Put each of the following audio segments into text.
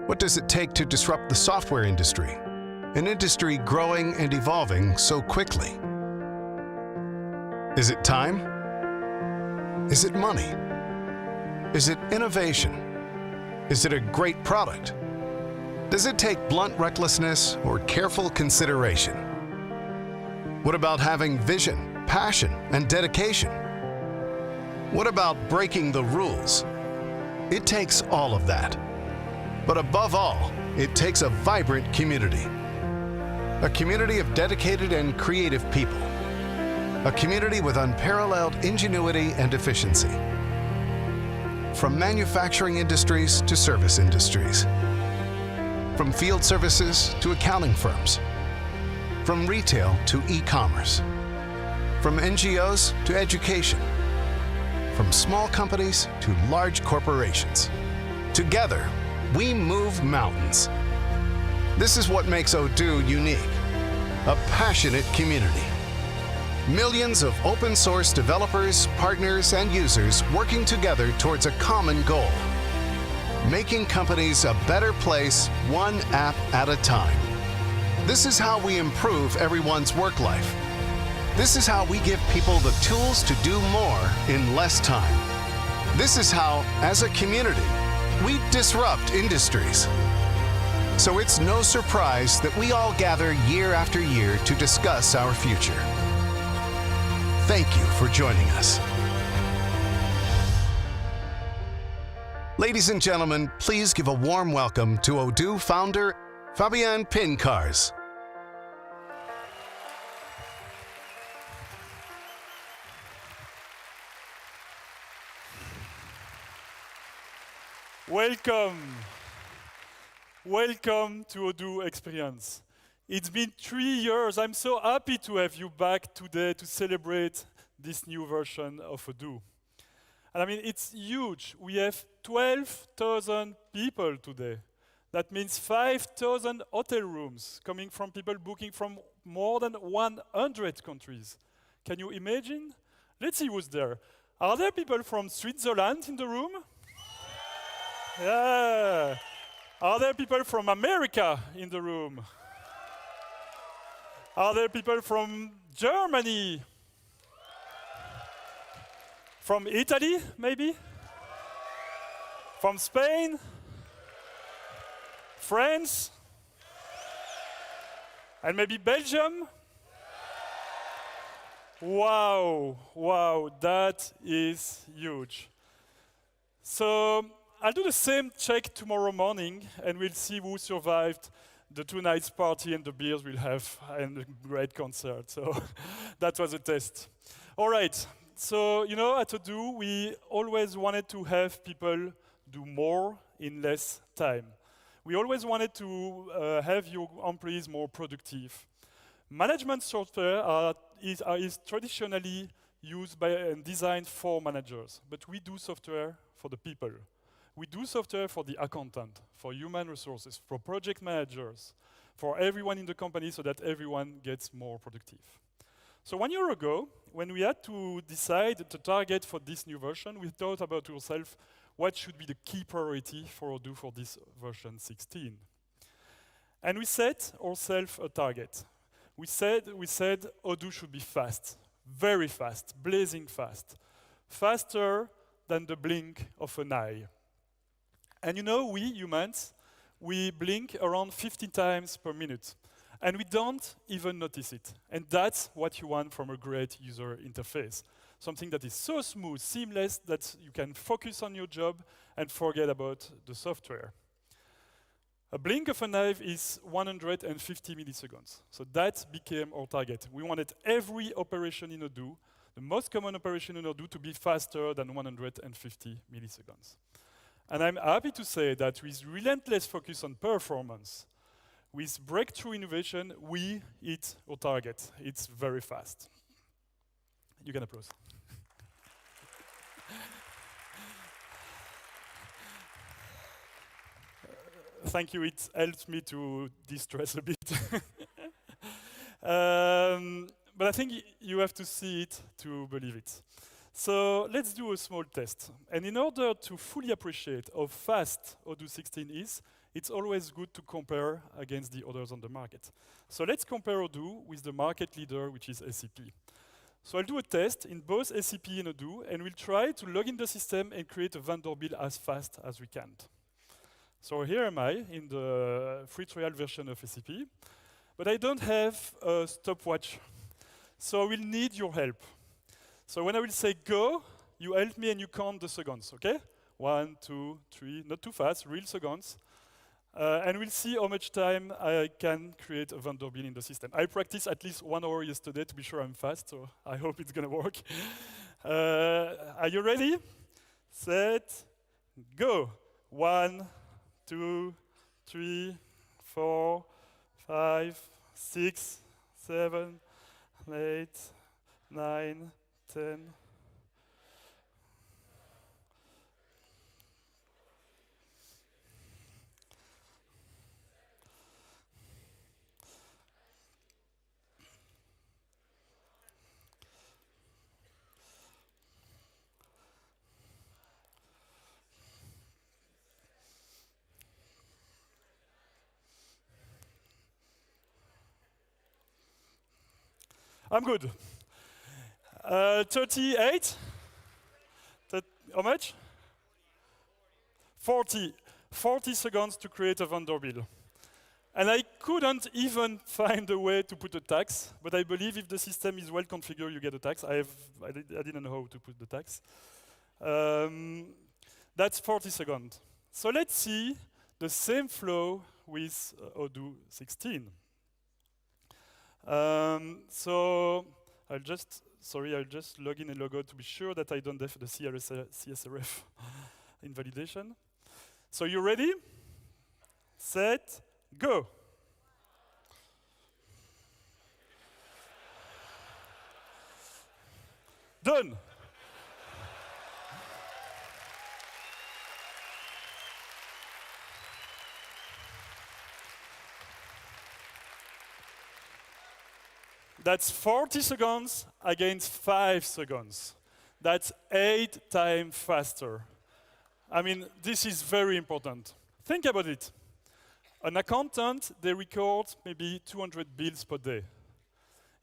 What does it take to disrupt the software industry, an industry growing and evolving so quickly? Is it time? Is it money? Is it innovation? Is it a great product? Does it take blunt recklessness or careful consideration? What about having vision, passion, and dedication? What about breaking the rules? It takes all of that. But above all, it takes a vibrant community. A community of dedicated and creative people. A community with unparalleled ingenuity and efficiency. From manufacturing industries to service industries. From field services to accounting firms. From retail to e-commerce. From NGOs to education. From small companies to large corporations. Together, we move mountains. This is what makes Odoo unique. A passionate community. Millions of open source developers, partners, and users working together towards a common goal. Making companies a better place, one app at a time. This is how we improve everyone's work life. This is how we give people the tools to do more in less time. This is how, as a community, we disrupt industries. So it's no surprise that we all gather year after year to discuss our future. Thank you for joining us. Ladies and gentlemen, please give a warm welcome to Odoo founder, Fabien Pinckaers. Welcome. Welcome to Odoo Experience. It's been 3 years. I'm so happy to have you back today to celebrate this new version of Odoo. And I mean, it's huge. We have 12,000 people today. That means 5,000 hotel rooms coming from people booking from more than 100 countries. Can you imagine? Let's see who's there. Are there people from Switzerland in the room? Yeah. Are there people from America in the room? Are there people from Germany? From Italy, maybe? From Spain? France? And maybe Belgium? Wow, wow, that is huge. So I'll do the same check tomorrow morning, and we'll see who survived the 2 nights party and the beers we'll have and a great concert. So that was a test. All right. So, you know, at Odoo, we always wanted to have people do more in less time. We always wanted to have your employees more productive. Management software is traditionally used by and designed for managers, but we do software for the people. We do software for the accountant, for human resources, for project managers, for everyone in the company so that everyone gets more productive. So 1 year ago, when we had to decide the target for this new version, we thought about ourselves, what should be the key priority for Odoo for this version 16? And we set ourselves a target. We said Odoo should be fast, very fast, blazing fast, faster than the blink of an eye. And you know, we humans, we blink around 15 times per minute. And we don't even notice it. And that's what you want from a great user interface. Something that is so smooth, seamless, that you can focus on your job and forget about the software. A blink of an eye is 150 milliseconds. So that became our target. We wanted every operation in Odoo, the most common operation in Odoo, to be faster than 150 milliseconds. And I'm happy to say that with relentless focus on performance, with breakthrough innovation, we hit our target. It's very fast. You can applaud. Thank you, it helps me to de-stress a bit. But I think you have to see it to believe it. So let's do a small test. And in order to fully appreciate how fast Odoo 16 is, it's always good to compare against the others on the market. So let's compare Odoo with the market leader, which is SAP. So I'll do a test in both SAP and Odoo, and we'll try to log in the system and create a vendor bill as fast as we can. So here am I in the free trial version of SAP, but I don't have a stopwatch. So I will need your help. So when I will say go, you help me and you count the seconds, okay? 1, 2, 3, not too fast, real seconds. And we'll see how much time I can create a vendor bill in the system. I practiced at least 1 hour yesterday to be sure I'm fast, so I hope it's gonna work. Are you ready? Set, go. 1, 2, 3, 4, 5, 6, 7, 8, 9, 10. I'm good. 38? How much? 40. 40 seconds to create a vendor bill. And I couldn't even find a way to put a tax, but I believe if the system is well configured, you get a tax. I didn't know how to put the tax. That's 40 seconds. So let's see the same flow with Odoo 16. So I'll just log in and log out to be sure that I don't have the CSRF invalidation. So you ready? Set, go. Done. That's 40 seconds against 5 seconds. That's 8 times faster. I mean, this is very important. Think about it. An accountant, they record maybe 200 bills per day.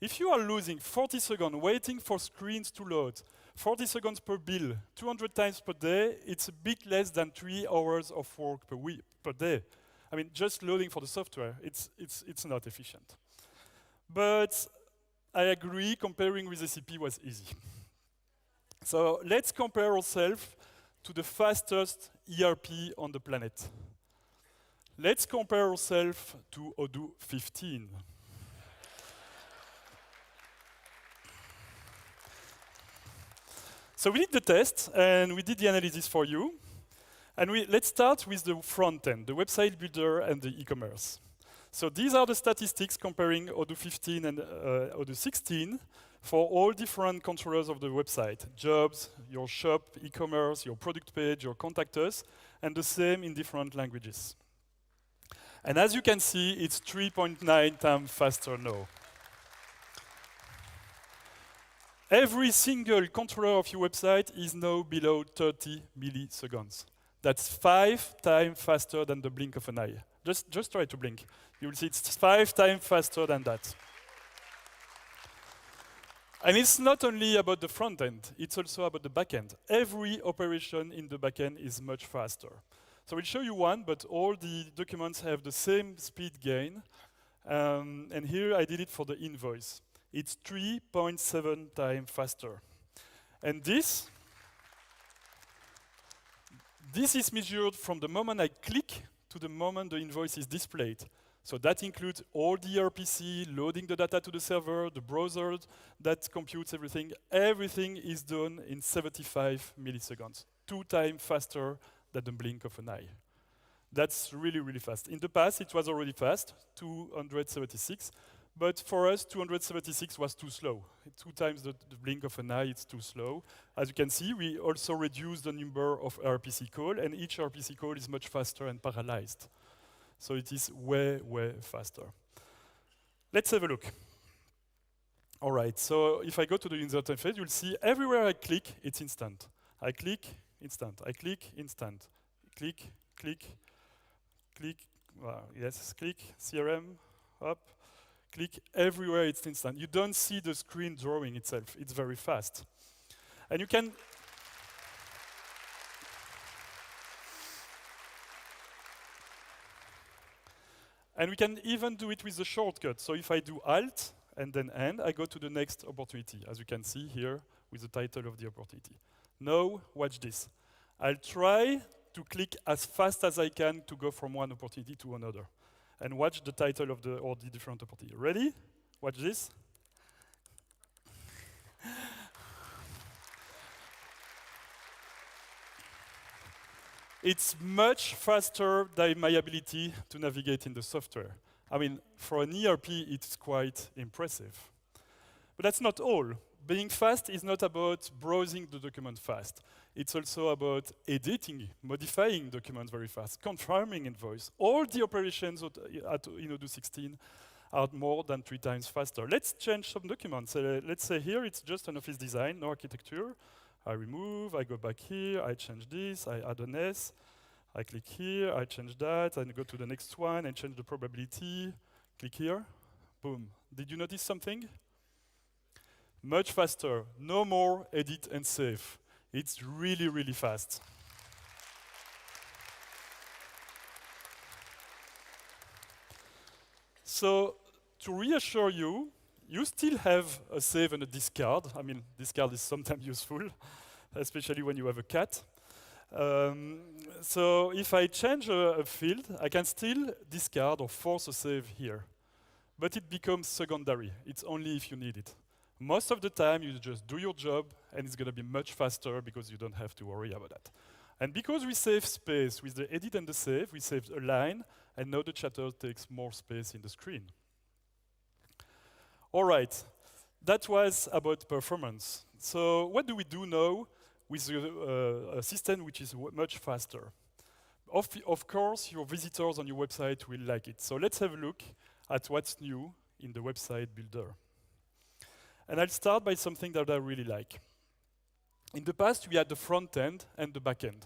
If you are losing 40 seconds waiting for screens to load, 40 seconds per bill, 200 times per day, it's a bit less than 3 hours of work per day. I mean, just loading for the software, it's not efficient. But I agree, comparing with SAP was easy. So let's compare ourselves to the fastest ERP on the planet. Let's compare ourselves to Odoo 15. So we did the test, and we did the analysis for you. And let's start with the front end, the website builder and the e-commerce. So these are the statistics comparing Odoo 15 and Odoo 16 for all different controllers of the website. Jobs, your shop, e-commerce, your product page, your contact us, and the same in different languages. And as you can see, it's 3.9 times faster now. Every single controller of your website is now below 30 milliseconds. That's 5 times faster than the blink of an eye. Just try to blink. You will see it's 5 times faster than that. And it's not only about the front end, it's also about the back end. Every operation in the back end is much faster. So we'll show you one, but all the documents have the same speed gain. And here I did it for the invoice. It's 3.7 times faster. And this is measured from the moment I click to the moment the invoice is displayed. So that includes all the RPC, loading the data to the server, the browser that computes everything. Everything is done in 75 milliseconds, 2 times faster than the blink of an eye. That's really, really fast. In the past, it was already fast, 276. But for us, 276 was too slow. 2 times the blink of an eye, it's too slow. As you can see, we also reduced the number of RPC calls, and each RPC call is much faster and parallelized. So it is way, way faster. Let's have a look. All right, so if I go to the user interface, you'll see everywhere I click, it's instant. I click, instant. I click, instant. Click, click, click, yes, click, CRM, up, click, everywhere it's instant. You don't see the screen drawing itself, it's very fast. And you can, and we can even do it with the shortcut. So if I do Alt and then End, I go to the next opportunity, as you can see here with the title of the opportunity. Now, watch this. I'll try to click as fast as I can to go from one opportunity to another. And watch the title of the different opportunity. Ready? Watch this. It's much faster than my ability to navigate in the software. I mean, for an ERP, it's quite impressive. But that's not all. Being fast is not about browsing the document fast. It's also about editing, modifying documents very fast, confirming invoice. All the operations in Odoo 16 are more than 3 times faster. Let's change some documents. Let's say here it's just an office design, no architecture. I remove, I go back here, I change this, I add an S, I click here, I change that, and go to the next one and change the probability. Click here, boom. Did you notice something? Much faster, no more edit and save. It's really, really fast. So, to reassure you, you still have a save and a discard. I mean, discard is sometimes useful, especially when you have a cat. So if I change a field, I can still discard or force a save here. But it becomes secondary. It's only if you need it. Most of the time, you just do your job, and it's going to be much faster because you don't have to worry about that. And because we save space with the edit and the save, we saved a line, and now the chapter takes more space in the screen. All right, that was about performance. So what do we do now with a system which is much faster? Of course, your visitors on your website will like it. So let's have a look at what's new in the website builder. And I'll start by something that I really like. In the past, we had the front end and the back end.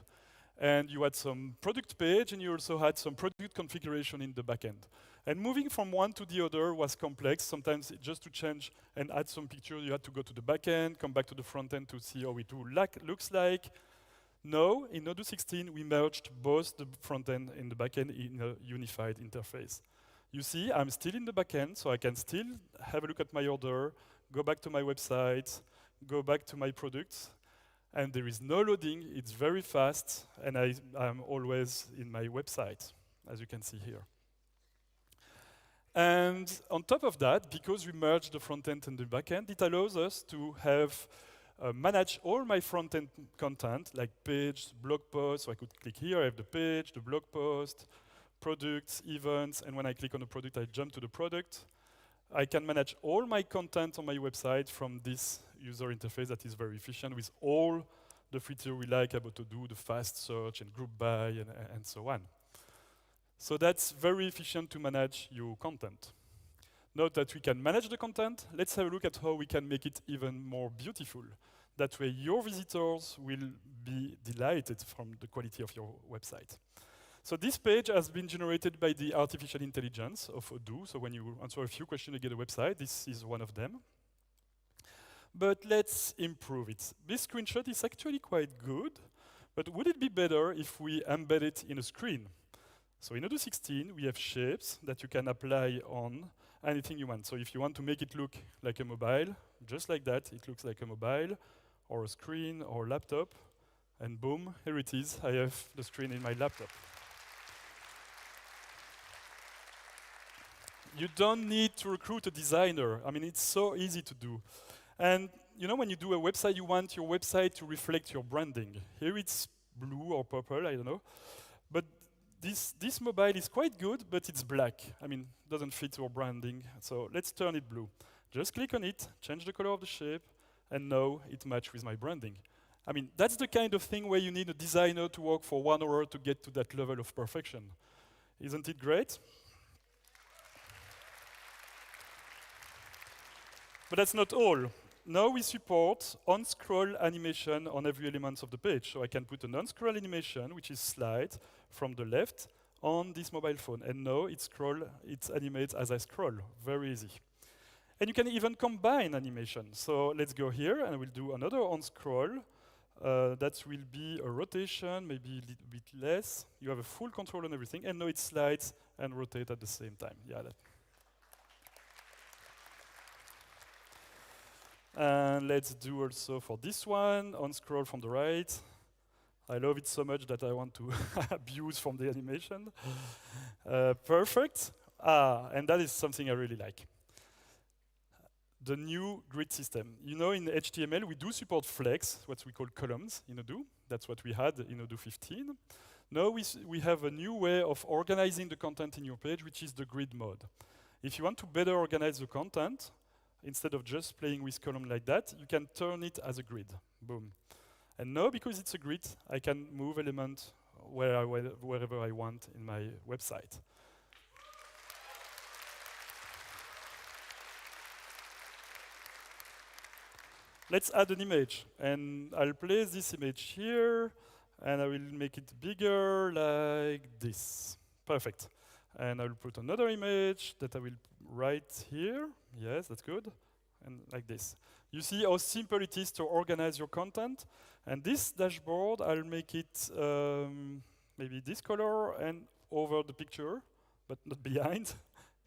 And you had some product page, and you also had some product configuration in the back end. And moving from one to the other was complex. Sometimes just to change and add some pictures, you had to go to the back end, come back to the front end to see how it looks like. Now, in Odoo 16, we merged both the front end and the back end in a unified interface. You see, I'm still in the back end, so I can still have a look at my order, go back to my website, go back to my products, and there is no loading. It's very fast, and I'm always in my website, as you can see here. And on top of that, because we merged the front end and the back end, it allows us to have manage all my front end content, like page, blog post. So I could click here, I have the page, the blog post, products, events, and when I click on the product, I jump to the product. I can manage all my content on my website from this user interface that is very efficient with all the features we like about Odoo, the fast search and group by and so on. So that's very efficient to manage your content. Note that we can manage the content. Let's have a look at how we can make it even more beautiful. That way your visitors will be delighted from the quality of your website. So this page has been generated by the artificial intelligence of Odoo. So when you answer a few questions, you get a website. This is one of them. But let's improve it. This screenshot is actually quite good, but would it be better if we embed it in a screen? So in Odoo 16, we have shapes that you can apply on anything you want. So if you want to make it look like a mobile, just like that, it looks like a mobile, or a screen, or a laptop, and boom, here it is. I have the screen in my laptop. You don't need to recruit a designer. I mean, it's so easy to do. And you know, when you do a website, you want your website to reflect your branding. Here it's blue or purple, I don't know. But this mobile is quite good, but it's black. I mean, doesn't fit your branding. So let's turn it blue. Just click on it, change the color of the shape, and now it matches with my branding. I mean, that's the kind of thing where you need a designer to work for 1 hour to get to that level of perfection. Isn't it great? But that's not all. Now we support on-scroll animation on every element of the page. So I can put an on-scroll animation, which is slide from the left on this mobile phone. And now it animates as I scroll. Very easy. And you can even combine animation. So let's go here, and we'll do another on scroll. That will be a rotation, maybe a little bit less. You have a full control on everything, and now it slides and rotates at the same time. Yeah. And let's do also for this one, on scroll from the right. I love it so much that I want to abuse from the animation. Perfect. And that is something I really like. The new grid system. You know, in HTML, we do support flex, what we call columns in Odoo. That's what we had in Odoo 15. Now we have a new way of organizing the content in your page, which is the grid mode. If you want to better organize the content, instead of just playing with columns like that, you can turn it as a grid. Boom. And now, because it's a grid, I can move elements wherever I want in my website. Let's add an image, and I'll place this image here, and I will make it bigger like this. Perfect. And I'll put another image that I will write here. Yes, that's good. And like this. You see how simple it is to organize your content. And this dashboard, I'll make it maybe this color and over the picture, but not behind.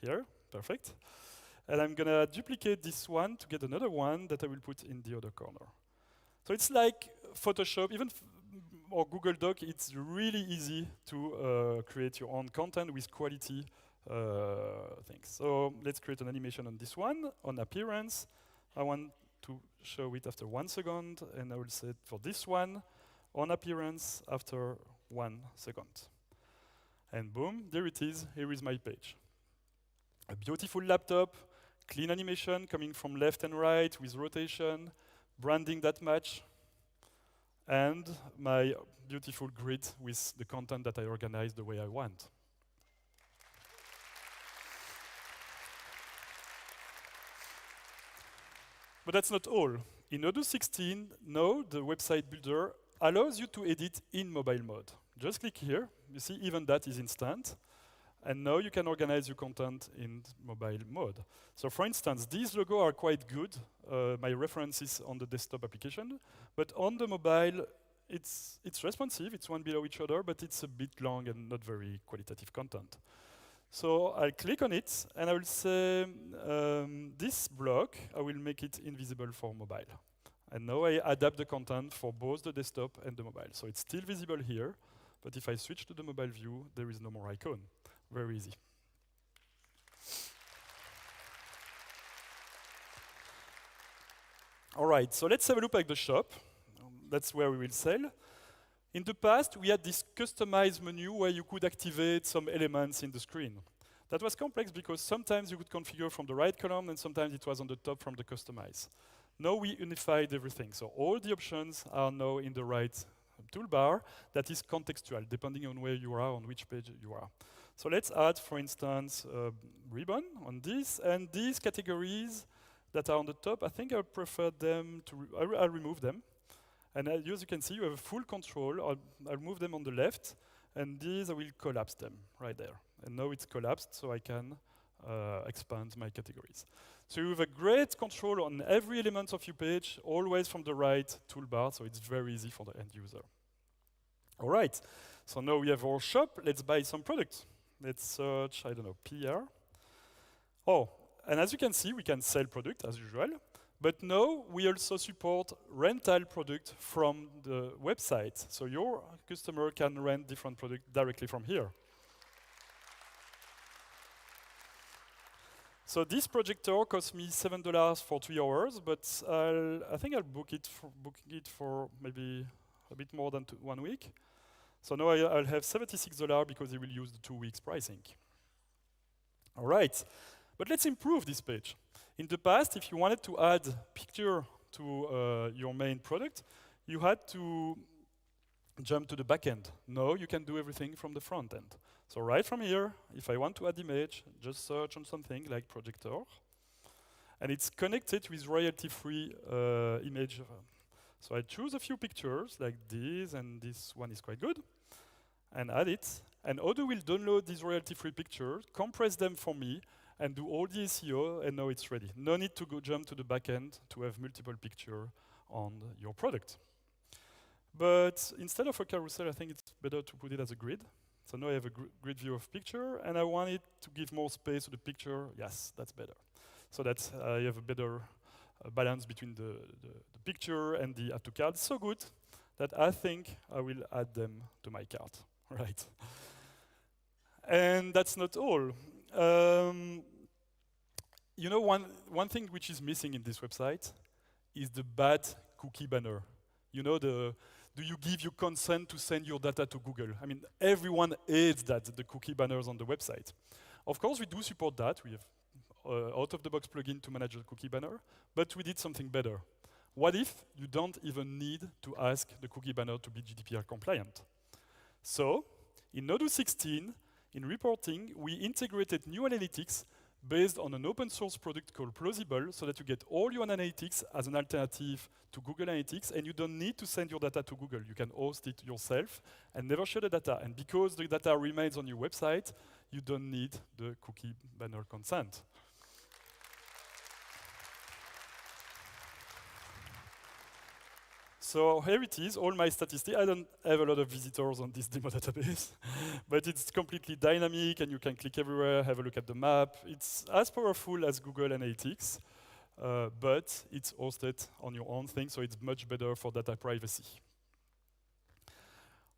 Here, perfect. And I'm gonna duplicate this one to get another one that I will put in the other corner. So it's like Photoshop, even or Google Doc, it's really easy to create your own content with quality things. So let's create an animation on this one. On appearance, I want to show it after 1 second, and I will set for this one, on appearance after 1 second. And boom, there it is. Here is my page. A beautiful laptop, clean animation coming from left and right with rotation, branding that match, and my beautiful grid with the content that I organize the way I want. But that's not all. In Odoo 16, now the website builder allows you to edit in mobile mode. Just click here. You see, even that is instant. And now you can organize your content in mobile mode. So for instance, these logos are quite good. My reference is on the desktop application. But on the mobile, it's responsive. It's one below each other, but it's a bit long and not very qualitative content. So I'll click on it, and I will say, this block, I will make it invisible for mobile. And now I adapt the content for both the desktop and the mobile. So it's still visible here, but if I switch to the mobile view, there is no more icon. Very easy. All right, so let's have a look at the shop. That's where we will sell. In the past, we had this customized menu where you could activate some elements in the screen. That was complex because sometimes you could configure from the right column and sometimes it was on the top from the customize. Now we unified everything. So all the options are now in the right toolbar that is contextual, depending on where you are, on which page you are. So let's add, for instance, a ribbon on this, and these categories that are on the top, I think I prefer them to, I'll remove them. And as you can see, you have full control. I'll move them on the left, and these I will collapse them right there. And now it's collapsed, so I can expand my categories. So you have a great control on every element of your page, always from the right toolbar, so it's very easy for the end user. All right, so now we have our shop. Let's buy some products. Let's search, I don't know, PR. Oh, and as you can see, we can sell product as usual. But now we also support rental product from the website. So your customer can rent different products directly from here. So this projector cost me $7 for 3 hours, but I think I'll book it for maybe a bit more than 1 week. So now I'll have $76 because he will use the 2 weeks pricing. All right, but let's improve this page. In the past, if you wanted to add picture to your main product, you had to jump to the back end. Now you can do everything from the front end. So right from here, if I want to add image, just search on something like projector. And it's connected with royalty-free image. So I choose a few pictures like this, and this one is quite good, and add it. And Odoo will download these royalty-free pictures, compress them for me, and do all the SEO, and now it's ready. No need to go jump to the back end to have multiple pictures on your product. But instead of a carousel, I think it's better to put it as a grid. So now I have a grid view of picture, and I want it to give more space to the picture. Yes, that's better. So that I have a better balance between the picture and the add to cart. So good that I think I will add them to my cart. Right. And that's not all. You know, one thing which is missing in this website is the bad cookie banner. You know, do you give your consent to send your data to Google? I mean, everyone hates that, the cookie banners on the website. Of course, we do support that. We have out-of-the-box plugin to manage the cookie banner, but we did something better. What if you don't even need to ask the cookie banner to be GDPR compliant? So, in Odoo 16, in reporting, we integrated new analytics based on an open source product called Plausible, so that you get all your analytics as an alternative to Google Analytics, and you don't need to send your data to Google. You can host it yourself and never share the data. And because the data remains on your website, you don't need the cookie banner consent. So here it is, all my statistics. I don't have a lot of visitors on this demo database, but it's completely dynamic, and you can click everywhere, have a look at the map. It's as powerful as Google Analytics, but it's hosted on your own thing, so it's much better for data privacy.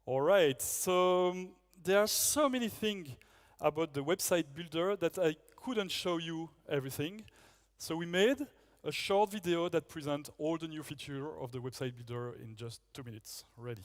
All right, so there are so many things about the website builder that I couldn't show you everything. So we made a short video that presents all the new features of the website builder in just 2 minutes. Ready.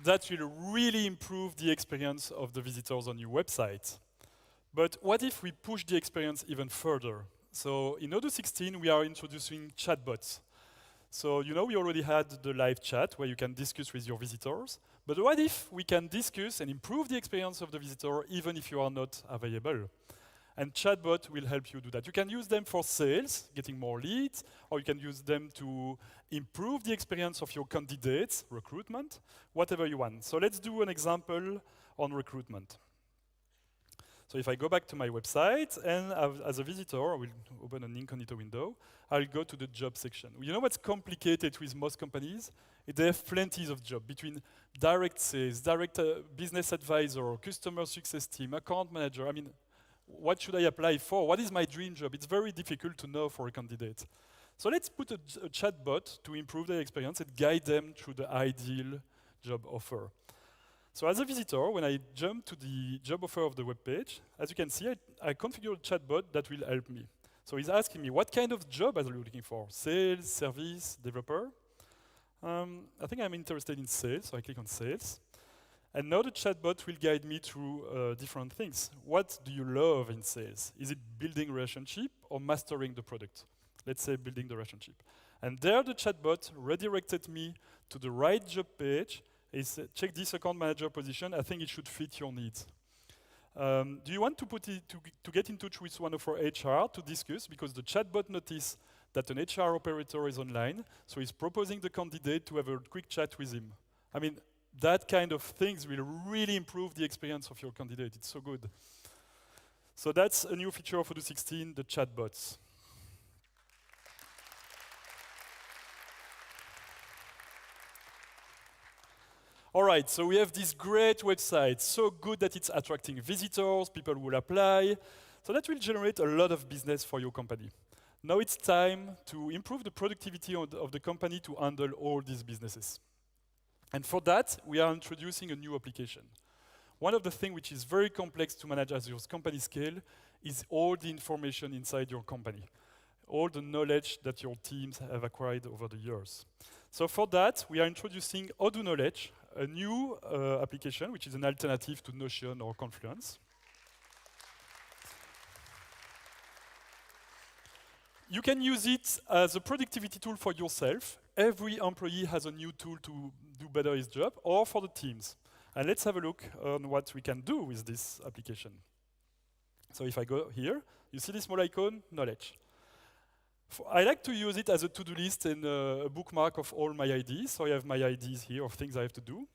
That will really improve the experience of the visitors on your website. But what if we push the experience even further? So in Odoo 16, we are introducing chatbots. So you know we already had the live chat where you can discuss with your visitors. But what if we can discuss and improve the experience of the visitor even if you are not available? And chatbot will help you do that. You can use them for sales, getting more leads, or you can use them to improve the experience of your candidates, recruitment, whatever you want. So let's do an example on recruitment. So if I go back to my website, and as a visitor, I will open an incognito window, I'll go to the job section. You know what's complicated with most companies? They have plenty of jobs between direct sales, direct business advisor, customer success team, account manager. I mean, what should I apply for? What is my dream job? It's very difficult to know for a candidate. So let's put a chatbot to improve their experience and guide them through the ideal job offer. So as a visitor, when I jump to the job offer of the web page, as you can see, I configure a chatbot that will help me. So he's asking me, what kind of job are you looking for? Sales, service, developer? I think I'm interested in sales, so I click on sales. And now the chatbot will guide me through different things. What do you love in sales? Is it building relationship or mastering the product? Let's say building the relationship. And there the chatbot redirected me to the right job page. It said, check this account manager position. I think it should fit your needs. Do you want to to get in touch with one of our HR to discuss? Because the chatbot noticed that an HR operator is online, so he's proposing the candidate to have a quick chat with him. I mean, that kind of things will really improve the experience of your candidate. It's so good. So that's a new feature of Odoo 16, the chatbots. All right, so we have this great website, so good that it's attracting visitors, people will apply. So that will generate a lot of business for your company. Now it's time to improve the productivity of the company to handle all these businesses. And for that, we are introducing a new application. One of the things which is very complex to manage as your company scale is all the information inside your company, all the knowledge that your teams have acquired over the years. So for that, we are introducing Odoo Knowledge, a new application, which is an alternative to Notion or Confluence. You can use it as a productivity tool for yourself. Every employee has a new tool to do better his job, or for the teams. And let's have a look on what we can do with this application. So if I go here, you see this small icon, Knowledge. I like to use it as a to-do list and a bookmark of all my IDs. So I have my IDs here of things I have to do.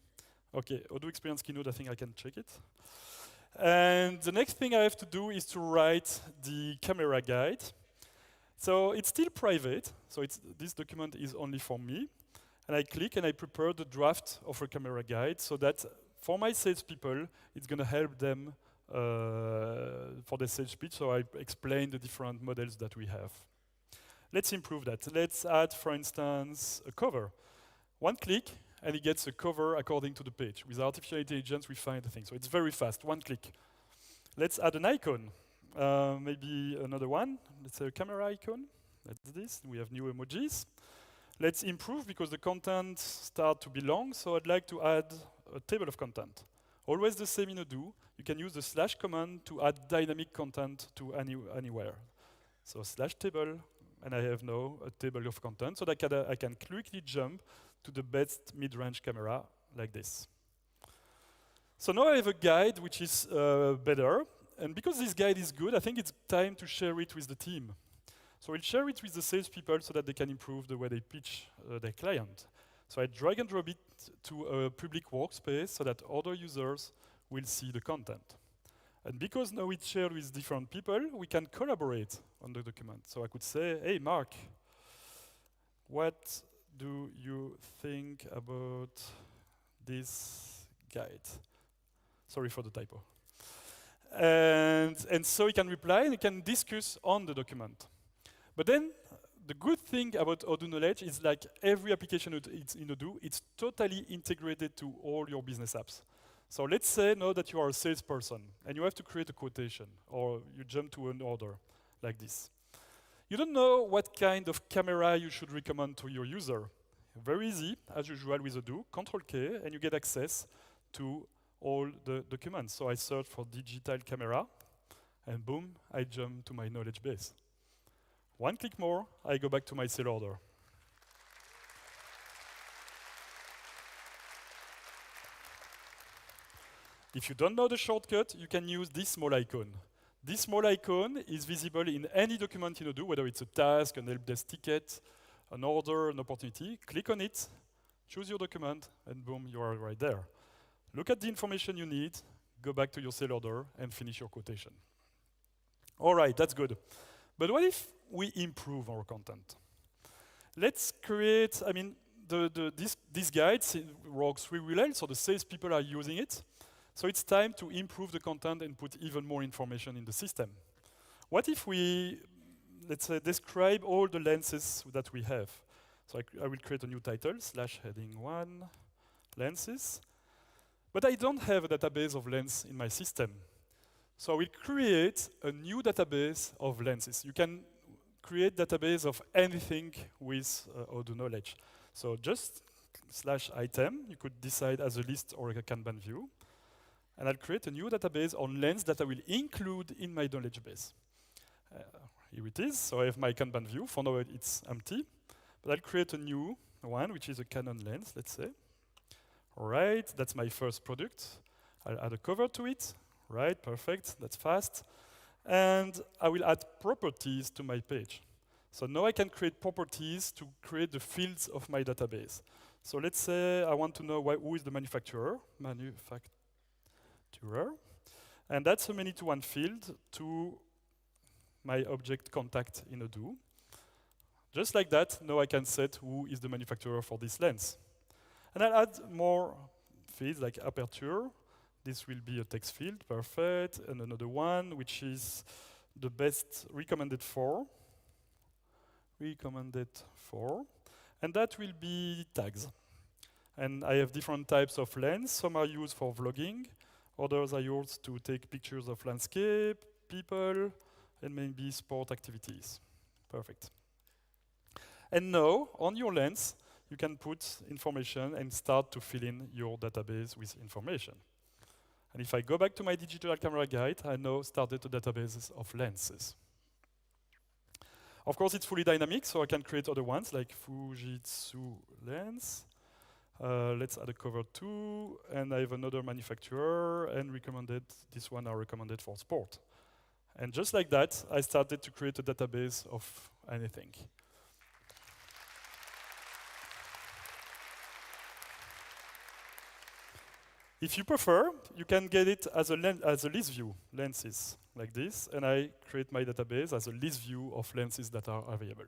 Okay, Odoo Experience Keynote, I think I can check it. And the next thing I have to do is to write the camera guide. So it's still private, so this document is only for me. And I click and I prepare the draft of a camera guide so that for my salespeople, it's going to help them for the sales pitch. So I explain the different models that we have. Let's improve that. Let's add, for instance, a cover. One click, and it gets a cover according to the page. With artificial intelligence, we find the thing. So it's very fast, one click. Let's add an icon. Maybe another one. Let's say a camera icon. That's this. We have new emojis. Let's improve because the content starts to be long. So I'd like to add a table of content. Always the same in Odoo. You can use the slash command to add dynamic content to anywhere. So slash table. And I have now a table of content so that I can quickly jump to the best mid-range camera like this. So now I have a guide which is better. And because this guide is good, I think it's time to share it with the team. So we'll share it with the salespeople so that they can improve the way they pitch their client. So I drag and drop it to a public workspace so that other users will see the content. And because now it's shared with different people, we can collaborate on the document. So I could say, hey, Mark, what do you think about this guide? Sorry for the typo. And so he can reply and he can discuss on the document. But then the good thing about Odoo Knowledge is like every application it's in Odoo, it's totally integrated to all your business apps. So let's say now that you are a salesperson and you have to create a quotation or you jump to an order like this. You don't know what kind of camera you should recommend to your user. Very easy, as usual with Odoo, Control-K, and you get access to all the documents. So I search for digital camera, and boom, I jump to my knowledge base. One click more, I go back to my sale order. If you don't know the shortcut, you can use this small icon. This small icon is visible in any document in Odoo, whether it's a task, an help desk ticket, an order, an opportunity. Click on it, choose your document, and boom, you are right there. Look at the information you need, go back to your sale order, and finish your quotation. All right, that's good. But what if we improve our content? Let's create, I mean, this guide works really well, so the salespeople are using it. So it's time to improve the content and put even more information in the system. What if we, let's say, describe all the lenses that we have? So I will create a new title, /heading1, lenses. But I don't have a database of lens in my system. So I will create a new database of lenses. You can create database of anything with Odoo Knowledge. So just /item, you could decide as a list or a Kanban view. And I'll create a new database on lens that I will include in my knowledge base. Here it is. So I have my Kanban view. For now, it's empty. But I'll create a new one, which is a Canon lens, let's say. All right, that's my first product. I'll add a cover to it. Right, perfect, that's fast. And I will add properties to my page. So now I can create properties to create the fields of my database. So let's say I want to know who is the manufacturer. And that's a many-to-one field to my object contact in Odoo. Just like that, now I can set who is the manufacturer for this lens. And I'll add more fields like aperture. This will be a text field, perfect. And another one, which is the best recommended for. And that will be tags. And I have different types of lens. Some are used for vlogging. Others are used to take pictures of landscape, people, and maybe sport activities. Perfect. And now, on your lens, you can put information and start to fill in your database with information. And if I go back to my digital camera guide, I now started a database of lenses. Of course, it's fully dynamic, so I can create other ones like Fujitsu lens. Let's add a cover too, and I have another manufacturer, and recommended. This one are recommended for sport. And just like that, I started to create a database of anything. If you prefer, you can get it as a list view, lenses, like this, and I create my database as a list view of lenses that are available.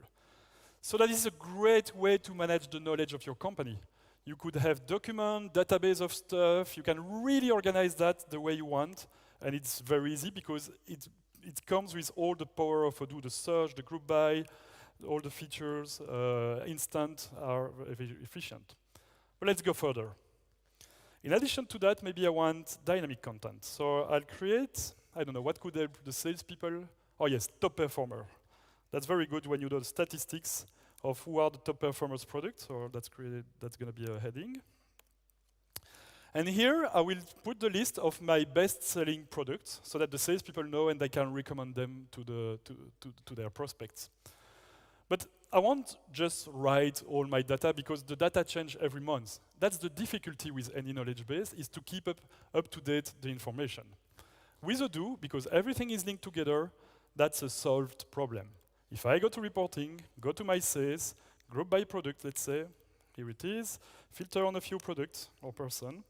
So that is a great way to manage the knowledge of your company. You could have document, database of stuff, you can really organize that the way you want, and it's very easy because it comes with all the power of Odoo, the search, the group by, all the features, instant are very efficient. But let's go further. In addition to that, maybe I want dynamic content. So I'll create, I don't know, what could help the salespeople? Oh yes, top performer. That's very good when you do the statistics of who are the top performers products, so that's gonna be a heading. And here I will put the list of my best-selling products so that the salespeople know and they can recommend them to their prospects. But I won't just write all my data because the data change every month. That's the difficulty with any knowledge base, is to keep up to date the information. With Odoo, because everything is linked together, that's a solved problem. If I go to reporting, go to my sales, group by product, let's say, here it is, filter on a few products or person.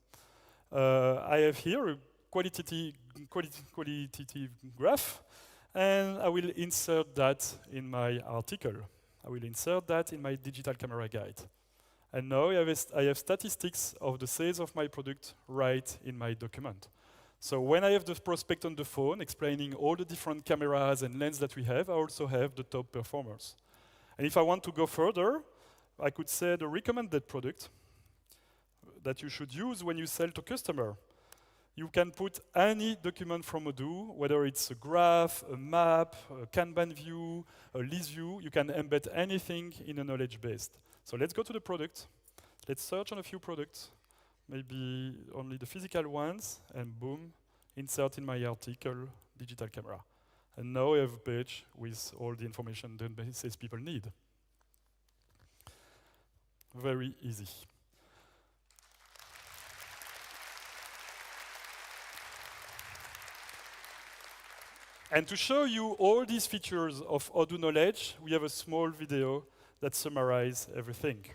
I have here a qualitative graph, and I will insert that in my article. I will insert that in my digital camera guide. And now I have statistics of the sales of my product right in my document. So when I have the prospect on the phone explaining all the different cameras and lenses that we have, I also have the top performers. And if I want to go further, I could say the recommended product that you should use when you sell to customer. You can put any document from Odoo, whether it's a graph, a map, a Kanban view, a list view, you can embed anything in a knowledge base. So let's go to the product. Let's search on a few products, maybe only the physical ones, and boom, insert in my article, digital camera. And now I have a page with all the information the salespeople need. Very easy. And to show you all these features of Odoo Knowledge, we have a small video that summarizes everything.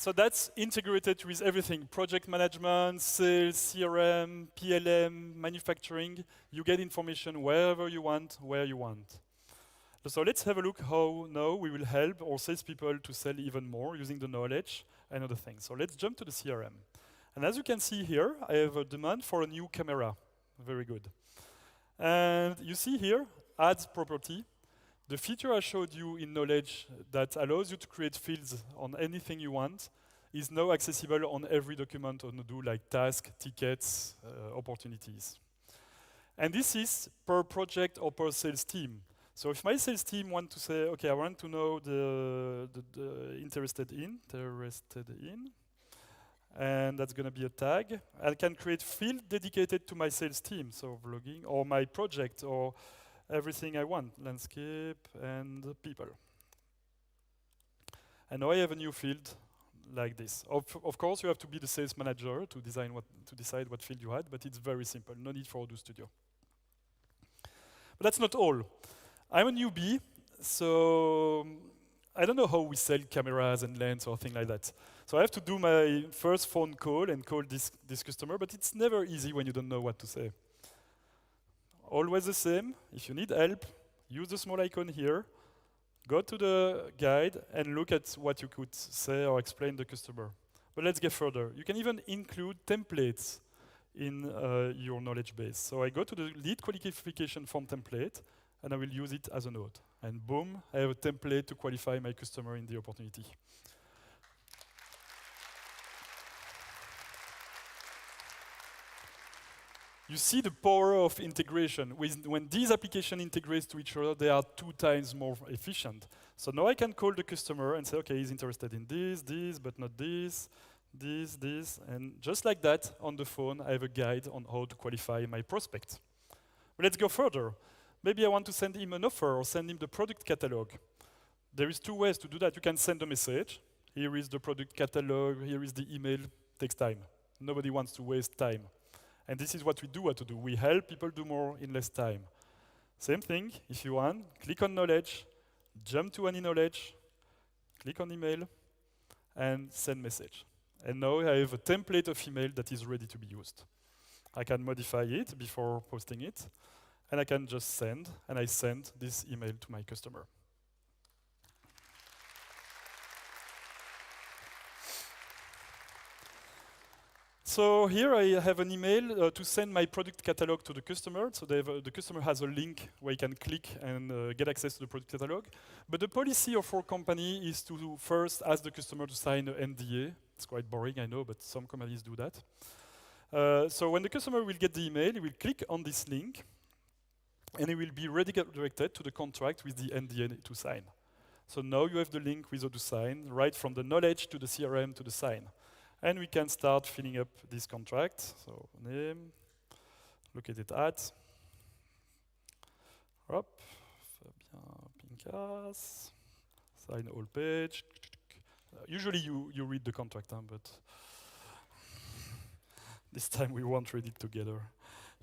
So that's integrated with everything, project management, sales, CRM, PLM, manufacturing. You get information wherever you want, where you want. So let's have a look how now we will help our salespeople to sell even more using the knowledge and other things. So let's jump to the CRM. And as you can see here, I have a demand for a new camera. Very good. And you see here, ads property. The feature I showed you in knowledge that allows you to create fields on anything you want is now accessible on every document on Odoo, like tasks, tickets, opportunities. And this is per project or per sales team. So if my sales team want to say, okay, I want to know the interested in, and that's going to be a tag, I can create field dedicated to my sales team, so vlogging, or my project, or everything I want, landscape and people. And now I have a new field like this. Of course, you have to be the sales manager to decide what field you had, but it's very simple. No need for Odoo Studio. But that's not all. I'm a newbie, so I don't know how we sell cameras and lens or things like that. So I have to do my first phone call and call this customer, but it's never easy when you don't know what to say. Always the same. If you need help, use the small icon here, go to the guide and look at what you could say or explain to the customer. But let's get further. You can even include templates in your knowledge base. So I go to the lead qualification form template, and I will use it as a node. And boom, I have a template to qualify my customer in the opportunity. You see the power of integration. When these applications integrate to each other, they are 2 times more efficient. So now I can call the customer and say, okay, he's interested in this, but not this, and just like that, on the phone, I have a guide on how to qualify my prospect. But let's go further. Maybe I want to send him an offer or send him the product catalog. There is 2 ways to do that. You can send a message. Here is the product catalog, here is the email. Takes time. Nobody wants to waste time. And this is what we do at Odoo. We help people do more in less time. Same thing, if you want, click on knowledge, jump to any knowledge, click on email, and send message. And now I have a template of email that is ready to be used. I can modify it before posting it, and I can just send, and I send this email to my customer. So here I have an email to send my product catalog to the customer. So the customer has a link where you can click and get access to the product catalog. But the policy of our company is to first ask the customer to sign an NDA. It's quite boring, I know, but some companies do that. So when the customer will get the email, he will click on this link, and he will be redirected to the contract with the NDA to sign. So now you have the link with Odoo Sign, right from the knowledge to the CRM to the sign. And we can start filling up this contract. So name, look at it at. Hop, Fabien Pinckaers, sign all page. Usually you read the contract, but this time we won't read it together.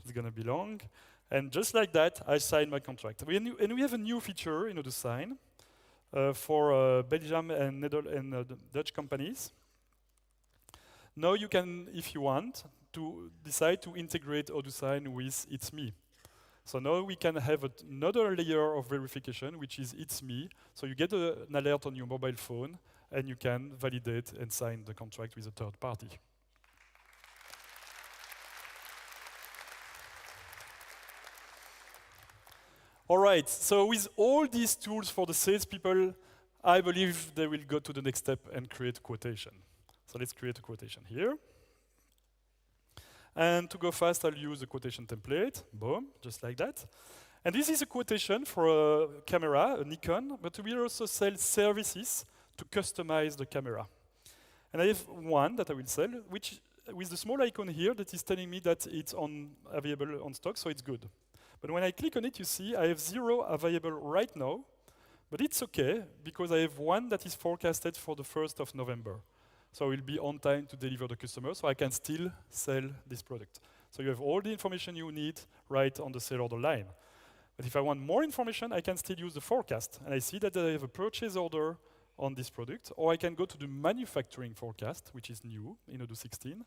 It's gonna be long. And just like that, I sign my contract. And we have a new feature in Odoo Sign for Belgium and Dutch companies. Now you can, if you want, to decide to integrate Odoo Sign with It's Me. So now we can have another layer of verification, which is It's Me. So you get an alert on your mobile phone, and you can validate and sign the contract with a third party. All right, so with all these tools for the salespeople, I believe they will go to the next step and create a quotation. So let's create a quotation here. And to go fast, I'll use the quotation template. Boom, just like that. And this is a quotation for a camera, a Nikon, but we also sell services to customize the camera. And I have one that I will sell, which with the small icon here that is telling me that it's available on stock, so it's good. But when I click on it, you see I have 0 available right now, but it's okay because I have one that is forecasted for the 1st of November. So I will be on time to deliver the customer, so I can still sell this product. So you have all the information you need right on the sale order line. But if I want more information, I can still use the forecast. And I see that I have a purchase order on this product, or I can go to the manufacturing forecast, which is new in Odoo 16,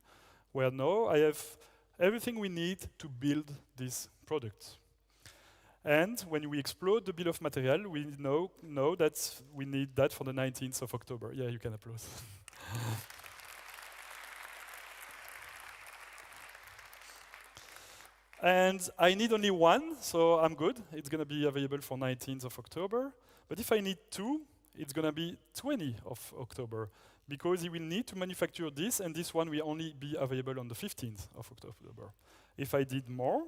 where now I have everything we need to build this product. And when we explode the bill of material, we know that we need that for the 19th of October. Yeah, you can applaud. And I need only one, so I'm good. It's going to be available for 19th of October. But if I need two, it's going to be 20th of October, because he will need to manufacture this, and this one will only be available on the 15th of October. If I did more,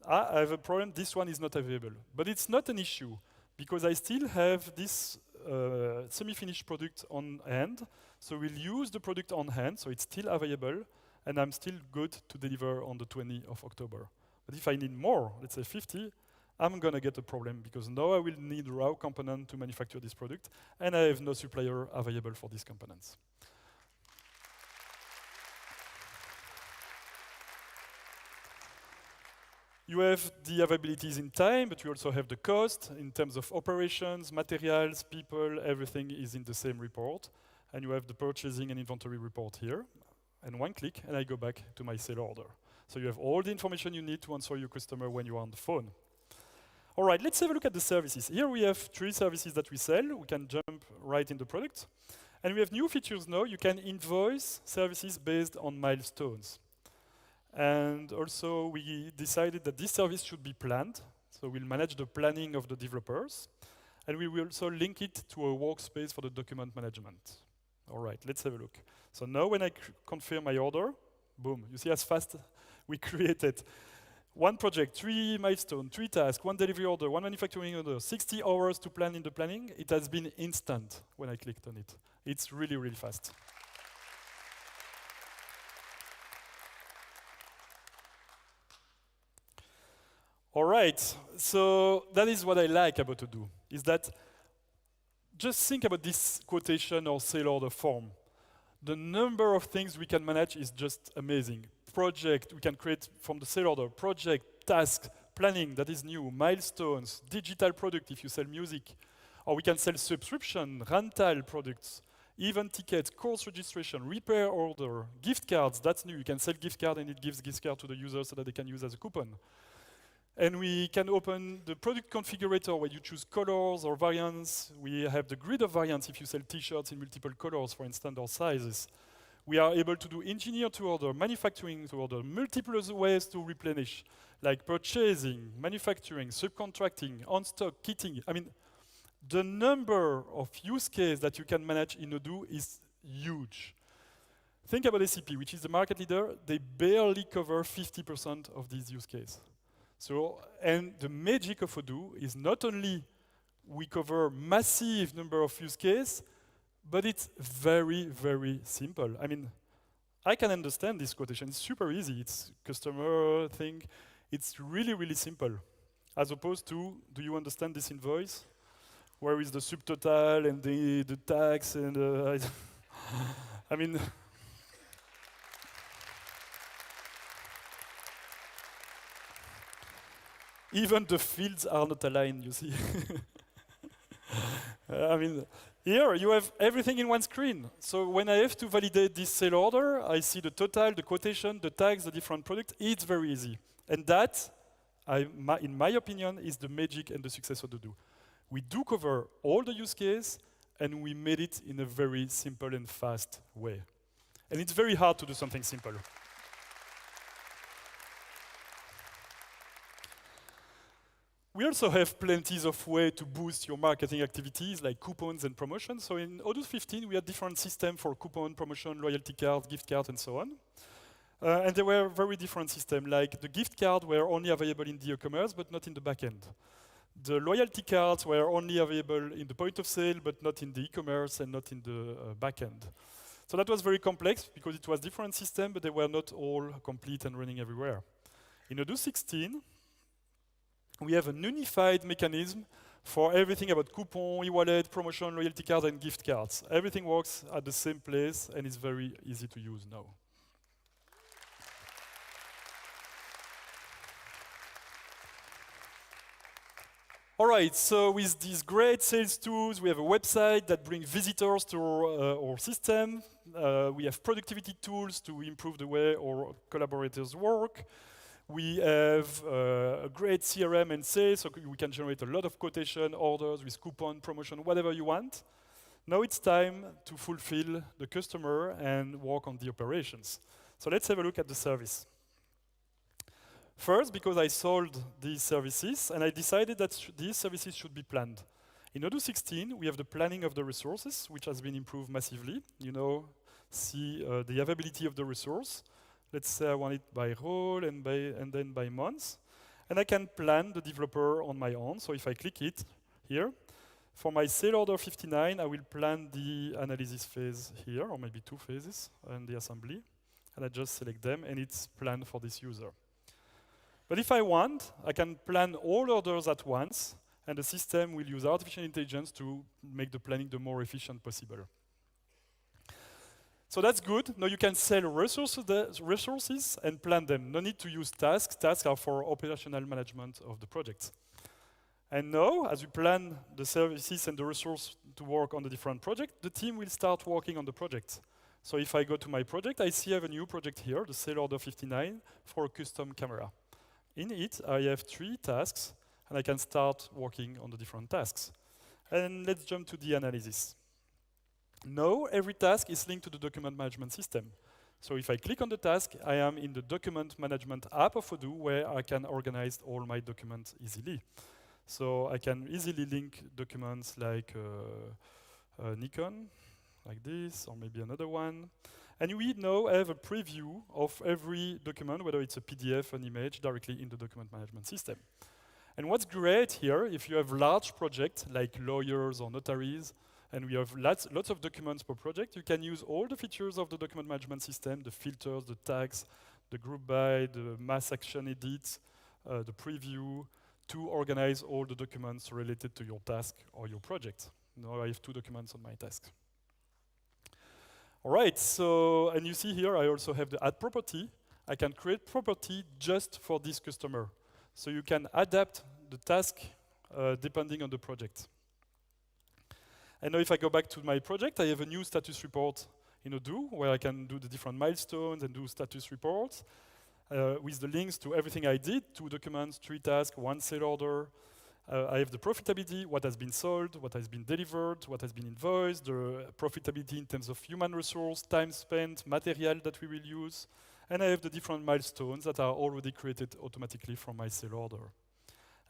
I have a problem. This one is not available. But it's not an issue, because I still have this semi-finished product on hand. So we'll use the product on hand, so it's still available, and I'm still good to deliver on the 20th of October. But if I need more, let's say 50, I'm going to get a problem, because now I will need raw component to manufacture this product, and I have no supplier available for these components. You have the availabilities in time, but you also have the cost in terms of operations, materials, people, everything is in the same report. And you have the purchasing and inventory report here. And one click, and I go back to my sale order. So you have all the information you need to answer your customer when you are on the phone. All right, let's have a look at the services. Here we have 3 services that we sell. We can jump right in the product. And we have new features now. You can invoice services based on milestones. And also, we decided that this service should be planned. So we'll manage the planning of the developers. And we will also link it to a workspace for the document management. All right, let's have a look. So now when I confirm my order, boom, you see as fast we created 1 project, 3 milestones, 3 tasks, 1 delivery order, 1 manufacturing order, 60 hours to plan in the planning. It has been instant when I clicked on it. It's really, really fast. All right, so that is what I like about Odoo, is that just think about this quotation or sale order form. The number of things we can manage is just amazing. Project, we can create from the sale order, project, task, planning, that is new, milestones, digital product if you sell music, or we can sell subscription, rental products, event tickets, course registration, repair order, gift cards, that's new. You can sell gift card and it gives gift card to the user so that they can use as a coupon. And we can open the product configurator where you choose colors or variants. We have the grid of variants if you sell t-shirts in multiple colors, for instance, or sizes. We are able to do engineer to order, manufacturing to order, multiple ways to replenish, like purchasing, manufacturing, subcontracting, on-stock, kitting. I mean, the number of use cases that you can manage in Odoo is huge. Think about SAP, which is the market leader. They barely cover 50% of these use cases. So, and the magic of Odoo is not only we cover massive number of use cases, but it's very, very simple. I mean, I can understand this quotation. It's super easy. It's customer thing. It's really, really simple. As opposed to, do you understand this invoice? Where is the subtotal and the tax and I mean. Even the fields are not aligned, you see. I mean, here you have everything in one screen. So when I have to validate this sale order, I see the total, the quotation, the tags, the different products. It's very easy. And that, in my opinion, is the magic and the success of Odoo. We do cover all the use cases, and we made it in a very simple and fast way. And it's very hard to do something simple. We also have plenty of ways to boost your marketing activities, like coupons and promotions. So in Odoo 15, we had different systems for coupon, promotion, loyalty card, gift card, and so on. And there were very different systems, like the gift card were only available in the eCommerce, but not in the backend. The loyalty cards were only available in the point of sale, but not in the eCommerce and not in the backend. So that was very complex, because it was different systems, but they were not all complete and running everywhere. In Odoo 16, we have a unified mechanism for everything about coupon, e-wallet, promotion, loyalty card, and gift cards. Everything works at the same place, and it's very easy to use now. All right, so with these great sales tools, we have a website that brings visitors to our system. We have productivity tools to improve the way our collaborators work. We have a great CRM and sales, so we can generate a lot of quotation orders with coupon, promotion, whatever you want. Now it's time to fulfill the customer and work on the operations. So let's have a look at the service. First, because I sold these services, and I decided that these services should be planned. In Odoo 16, we have the planning of the resources, which has been improved massively. You know, see the availability of the resource. Let's say I want it by role and then by month. And I can plan the developer on my own. So if I click it here, for my sale order 59, I will plan the analysis phase here, or maybe 2 phases, and the assembly. And I just select them, and it's planned for this user. But if I want, I can plan all orders at once, and the system will use artificial intelligence to make the planning the more efficient possible. So that's good. Now you can sell resources and plan them. No need to use tasks. Tasks are for operational management of the project. And now, as we plan the services and the resource to work on the different project, the team will start working on the project. So if I go to my project, I see I have a new project here, the sale order 59, for a custom camera. In it, I have 3 tasks, and I can start working on the different tasks. And let's jump to the analysis. Now, every task is linked to the document management system. So if I click on the task, I am in the document management app of Odoo, where I can organize all my documents easily. So I can easily link documents like Nikon, like this, or maybe another one. And we now have a preview of every document, whether it's a PDF, an image, directly in the document management system. And what's great here, if you have large projects like lawyers or notaries, and we have lots of documents per project, you can use all the features of the document management system, the filters, the tags, the group by, the mass action edits, the preview, to organize all the documents related to your task or your project. Now I have 2 documents on my task. All right, so, and you see here I also have the add property. I can create property just for this customer. So you can adapt the task depending on the project. And now if I go back to my project, I have a new status report in Odoo where I can do the different milestones and do status reports with the links to everything I did, 2 documents, 3 tasks, 1 sale order. I have the profitability, what has been sold, what has been delivered, what has been invoiced, the profitability in terms of human resource, time spent, material that we will use, and I have the different milestones that are already created automatically from my sale order.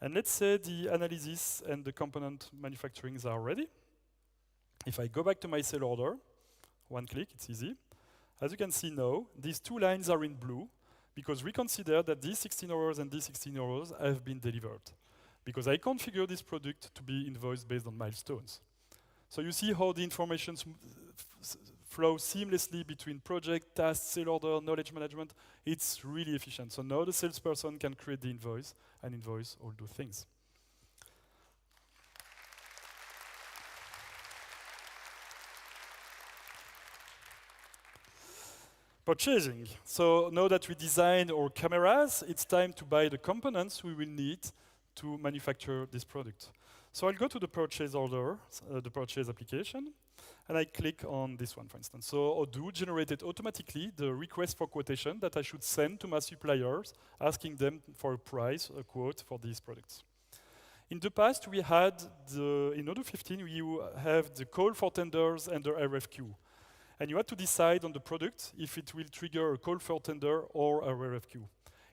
And let's say the analysis and the component manufacturings are ready. If I go back to my sale order, 1 click, it's easy. As you can see now, these 2 lines are in blue because we consider that these 16 hours and these 16 hours have been delivered, because I configure this product to be invoiced based on milestones. So you see how the information flows seamlessly between project, task, sale order, knowledge management. It's really efficient. So now the salesperson can create the invoice and invoice all those things. Purchasing. So now that we designed our cameras, it's time to buy the components we will need to manufacture this product. So I'll go to the purchase order, the purchase application, and I click on this one, for instance. So Odoo generated automatically the request for quotation that I should send to my suppliers, asking them for a price, a quote for these products. In the past, we had, in Odoo 15, we have the call for tenders and the RFQ. And you had to decide on the product if it will trigger a call for tender or a RFQ.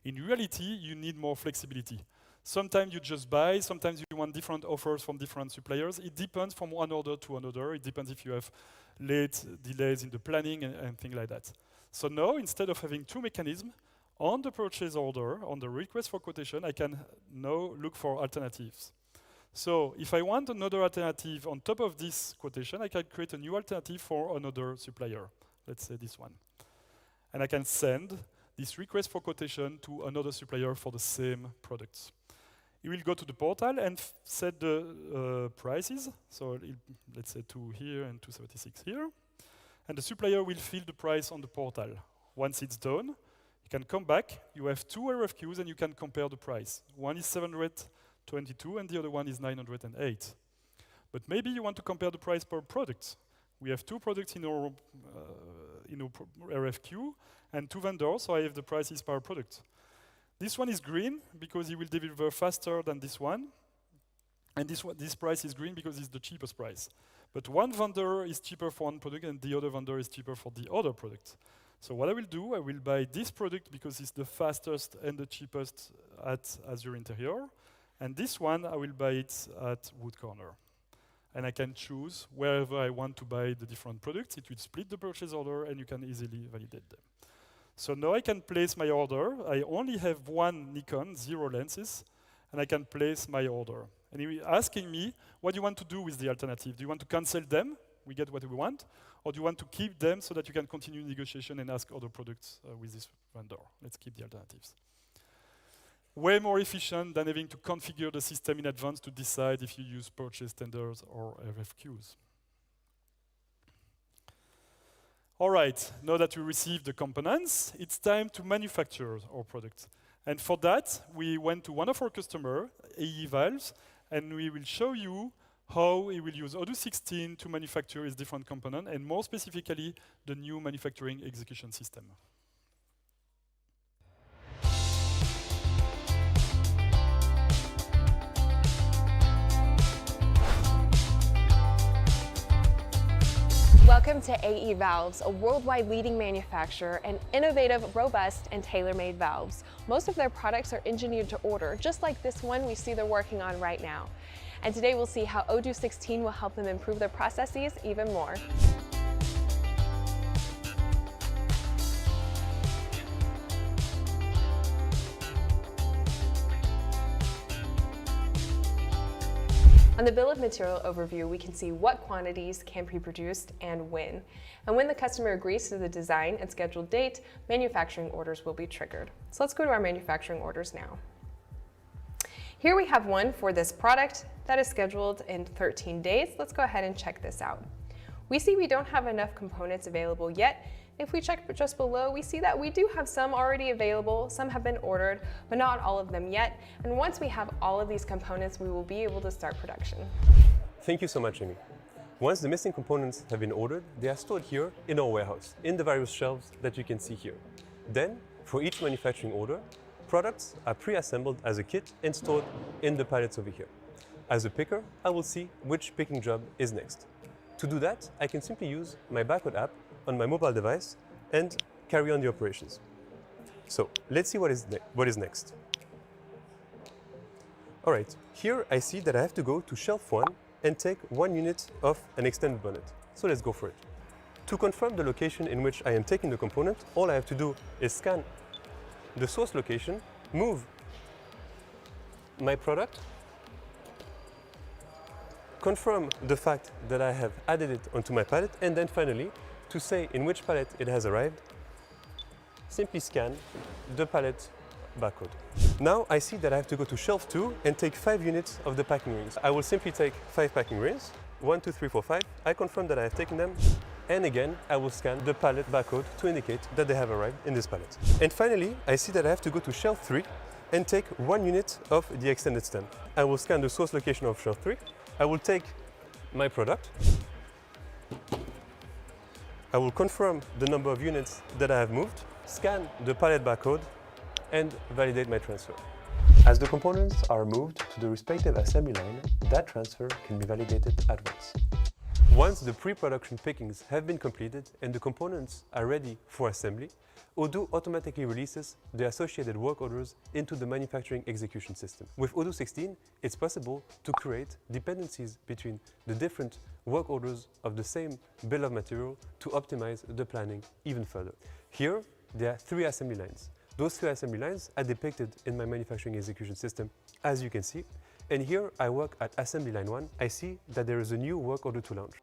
In reality, you need more flexibility. Sometimes you just buy, sometimes you want different offers from different suppliers. It depends from one order to another. It depends if you have late delays in the planning and things like that. So now, instead of having 2 mechanisms, on the purchase order, on the request for quotation, I can now look for alternatives. So if I want another alternative on top of this quotation, I can create a new alternative for another supplier. Let's say this one. And I can send this request for quotation to another supplier for the same products. It will go to the portal and set the prices. So let's say 2 here and 276 here. And the supplier will fill the price on the portal. Once it's done, you can come back. You have 2 RFQs and you can compare the price. One is 700 22 and the other one is 908. But maybe you want to compare the price per product. We have 2 products in our RFQ and 2 vendors, so I have the prices per product. This one is green because he will deliver faster than this one. And this price is green because it's the cheapest price. But one vendor is cheaper for one product and the other vendor is cheaper for the other product. So what I will do, I will buy this product because it's the fastest and the cheapest at Azure Interior. And this one, I will buy it at Wood Corner. And I can choose wherever I want to buy the different products. It will split the purchase order and you can easily validate them. So now I can place my order. I only have one Nikon, 0 lenses, and I can place my order. And he is asking me, what do you want to do with the alternative? Do you want to cancel them? We get what we want. Or do you want to keep them so that you can continue negotiation and ask other products with this vendor? Let's keep the alternatives. Way more efficient than having to configure the system in advance to decide if you use purchase tenders or RFQs. All right, now that we received the components, it's time to manufacture our product. And for that, we went to one of our customers, AE Valves, and we will show you how he will use Odoo 16 to manufacture his different components, and more specifically, the new manufacturing execution system. Welcome to AE Valves, a worldwide leading manufacturer and innovative, robust, and tailor-made valves. Most of their products are engineered to order, just like this one we see they're working on right now. And today we'll see how Odoo 16 will help them improve their processes even more. On the bill of material overview, we can see what quantities can be produced and when. And when the customer agrees to the design and scheduled date, manufacturing orders will be triggered. So let's go to our manufacturing orders now. Here we have one for this product that is scheduled in 13 days. Let's go ahead and check this out. We see we don't have enough components available yet. If we check just below, we see that we do have some already available, some have been ordered, but not all of them yet. And once we have all of these components, we will be able to start production. Thank you so much, Amy. Once the missing components have been ordered, they are stored here in our warehouse, in the various shelves that you can see here. Then, for each manufacturing order, products are pre-assembled as a kit and stored in the pallets over here. As a picker, I will see which picking job is next. To do that, I can simply use my Barcode app on my mobile device and carry on the operations. So let's see what is next. All right, here I see that I have to go to shelf 1 and take 1 unit of an extended bonnet. So let's go for it. To confirm the location in which I am taking the component, all I have to do is scan the source location, move my product, confirm the fact that I have added it onto my pallet, and then finally, to say in which pallet it has arrived, simply scan the pallet barcode. Now I see that I have to go to shelf 2 and take 5 units of the packing rings. I will simply take 5 packing rings, 1, 2, 3, 4, 5. I confirm that I have taken them, and again I will scan the pallet barcode to indicate that they have arrived in this pallet. And finally, I see that I have to go to shelf 3 and take 1 unit of the extended stem. I will scan the source location of shelf 3. I will take my product. I will confirm the number of units that I have moved, scan the pallet barcode, and validate my transfer. As the components are moved to the respective assembly line, that transfer can be validated at once. Once the pre-production pickings have been completed and the components are ready for assembly, Odoo automatically releases the associated work orders into the manufacturing execution system. With Odoo 16, it's possible to create dependencies between the different work orders of the same bill of material to optimize the planning even further. Here, there are 3 assembly lines. Those 3 assembly lines are depicted in my manufacturing execution system, as you can see. And here I work at assembly line 1. I see that there is a new work order to launch.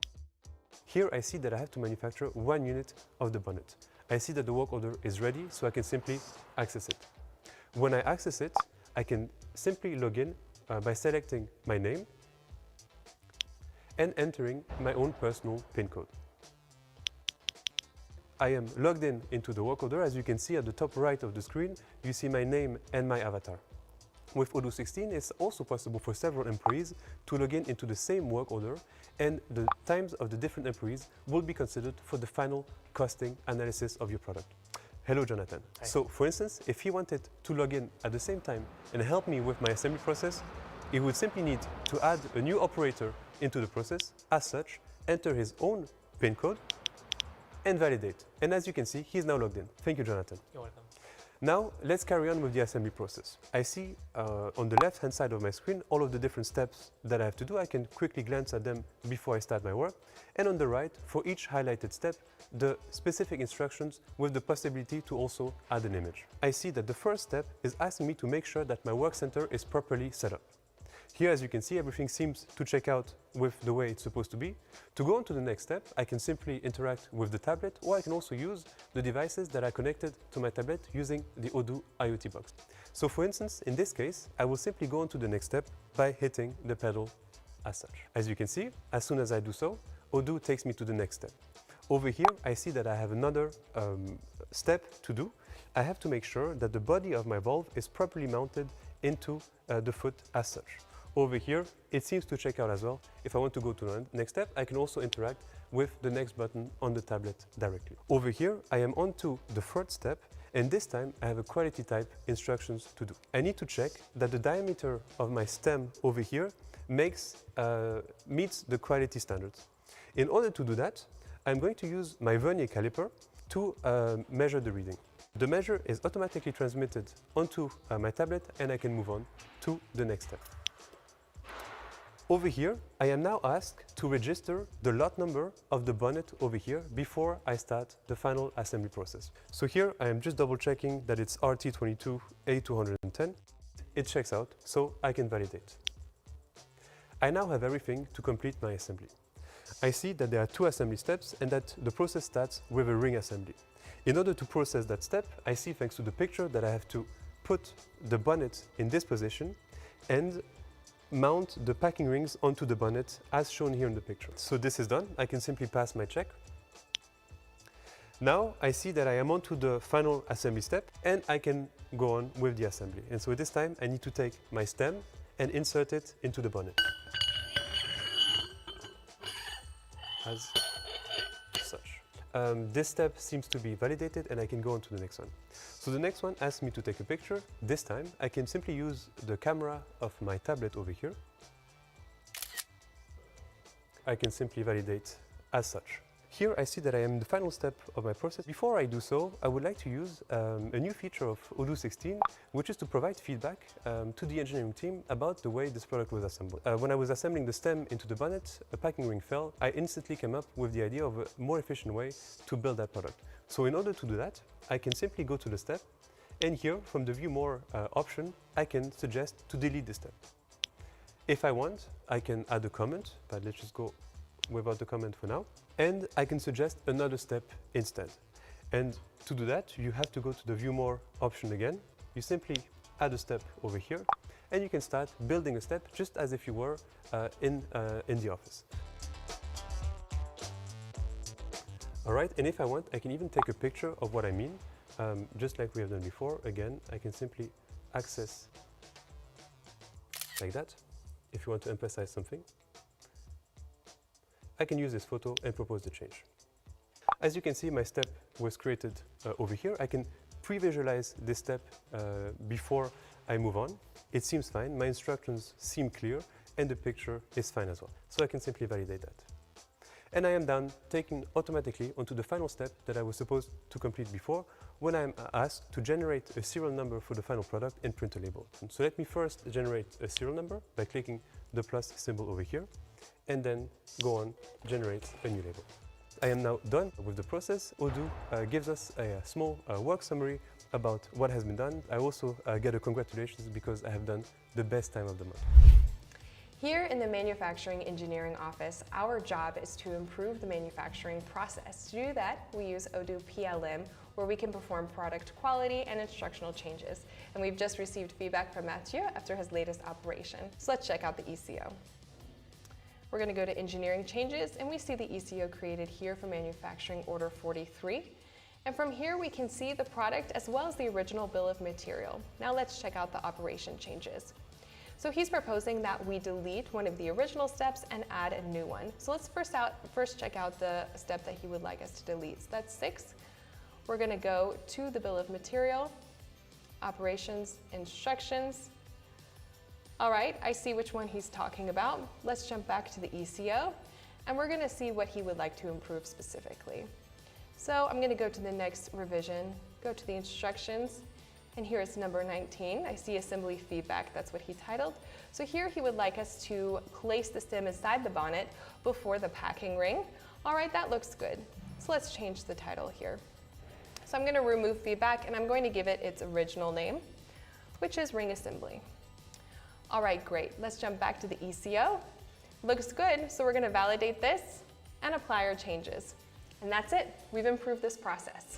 Here I see that I have to manufacture 1 unit of the bonnet. I see that the work order is ready, so I can simply access it. When I access it, I can simply log in by selecting my name and entering my own personal PIN code. I am logged in into the work order. As you can see at the top right of the screen, you see my name and my avatar. With Odoo 16, it's also possible for several employees to log in into the same work order, and the times of the different employees will be considered for the final costing analysis of your product. Hello, Jonathan. Hi. So, for instance, if he wanted to log in at the same time and help me with my assembly process, he would simply need to add a new operator into the process, as such, enter his own PIN code, and validate. And as you can see, he's now logged in. Thank you, Jonathan. You're welcome. Now, let's carry on with the assembly process. I see on the left-hand side of my screen all of the different steps that I have to do. I can quickly glance at them before I start my work. And on the right, for each highlighted step, the specific instructions with the possibility to also add an image. I see that the first step is asking me to make sure that my work center is properly set up. Here, as you can see, everything seems to check out with the way it's supposed to be. To go on to the next step, I can simply interact with the tablet, or I can also use the devices that are connected to my tablet using the Odoo IoT box. So for instance, in this case, I will simply go on to the next step by hitting the pedal as such. As you can see, as soon as I do so, Odoo takes me to the next step. Over here, I see that I have another step to do. I have to make sure that the body of my valve is properly mounted into the foot as such. Over here, it seems to check out as well. If I want to go to the next step, I can also interact with the next button on the tablet directly. Over here, I am on to the third step, and this time I have a quality type instructions to do. I need to check that the diameter of my stem over here meets the quality standards. In order to do that, I'm going to use my vernier caliper to measure the reading. The measure is automatically transmitted onto my tablet, and I can move on to the next step. Over here, I am now asked to register the lot number of the bonnet over here before I start the final assembly process. So here I am just double checking that it's RT22A210. It checks out, so I can validate. I now have everything to complete my assembly. I see that there are two assembly steps and that the process starts with a ring assembly. In order to process that step, I see, thanks to the picture, that I have to put the bonnet in this position and mount the packing rings onto the bonnet as shown here in the picture. So this is done. I can simply pass my check. Now I see that I am onto the final assembly step and I can go on with the assembly. And so this time I need to take my stem and insert it into the bonnet. As such. This step seems to be validated and I can go on to the next one. So the next one asks me to take a picture. This time I can simply use the camera of my tablet over here. I can simply validate as such. Here I see that I am in the final step of my process. Before I do so, I would like to use a new feature of Odoo 16, which is to provide feedback to the engineering team about the way this product was assembled. When I was assembling the stem into the bonnet, a packing ring fell. I instantly came up with the idea of a more efficient way to build that product. So in order to do that, I can simply go to the step, and here from the View More option, I can suggest to delete the step. If I want, I can add a comment, but let's just go without the comment for now. And I can suggest another step instead. And to do that, you have to go to the View More option again. You simply add a step over here, and you can start building a step just as if you were in the office. All right, and if I want, I can even take a picture of what I mean, just like we have done before. Again, I can simply access like that. If you want to emphasize something, I can use this photo and propose the change. As you can see, my step was created over here. I can pre-visualize this step before I move on. It seems fine, my instructions seem clear, and the picture is fine as well. So I can simply validate that. And I am done taken automatically onto the final step that I was supposed to complete before, when I am asked to generate a serial number for the final product and print a label. So let me first generate a serial number by clicking the plus symbol over here, and then go on, generate a new label. I am now done with the process. Odoo gives us a small work summary about what has been done. I also get a congratulations because I have done the best time of the month. Here in the Manufacturing Engineering Office, our job is to improve the manufacturing process. To do that, we use Odoo PLM, where we can perform product quality and instructional changes. And we've just received feedback from Mathieu after his latest operation. So let's check out the ECO. We're going to go to Engineering Changes, and we see the ECO created here for Manufacturing Order 43. And from here, we can see the product as well as the original bill of material. Now let's check out the operation changes. So he's proposing that we delete one of the original steps and add a new one. So let's first check out the step that he would like us to delete. So that's 6. We're going to go to the bill of material, operations, instructions. All right, I see which one he's talking about. Let's jump back to the ECO, and we're going to see what he would like to improve specifically. So I'm going to go to the next revision, go to the instructions, and here it's number 19. I see assembly feedback, that's what he titled. So here he would like us to place the stem inside the bonnet before the packing ring. All right, that looks good. So let's change the title here. So I'm going to remove feedback, and I'm going to give it its original name, which is ring assembly. All right, great. Let's jump back to the ECO. Looks good, so we're going to validate this and apply our changes. And that's it. We've improved this process.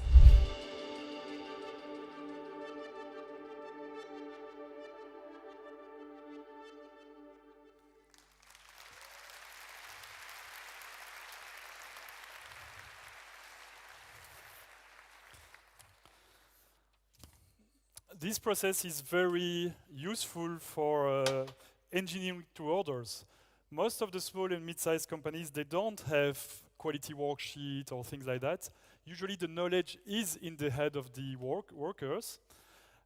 This process is very useful for engineering to orders. Most of the small and mid-sized companies, they don't have quality worksheet or things like that. Usually the knowledge is in the head of the workers.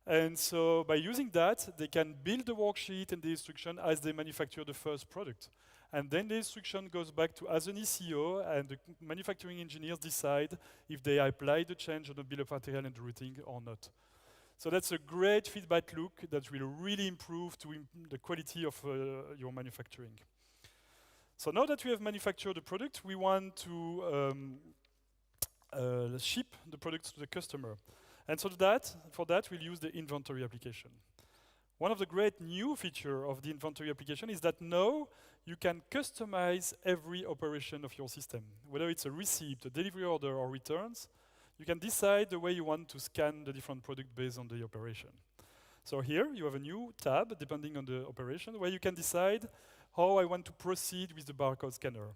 And so by using that, they can build the worksheet and the instruction as they manufacture the first product. And then the instruction goes back to as an ECO, and the manufacturing engineers decide if they apply the change on the bill of material and the routing or not. So that's a great feedback loop that will really improve the quality of your manufacturing. So now that we have manufactured the product, we want to ship the product to the customer. And so for that, we'll use the inventory application. One of the great new features of the inventory application is that now you can customize every operation of your system. Whether it's a receipt, a delivery order, or returns, you can decide the way you want to scan the different products based on the operation. So here you have a new tab, depending on the operation, where you can decide how I want to proceed with the barcode scanner.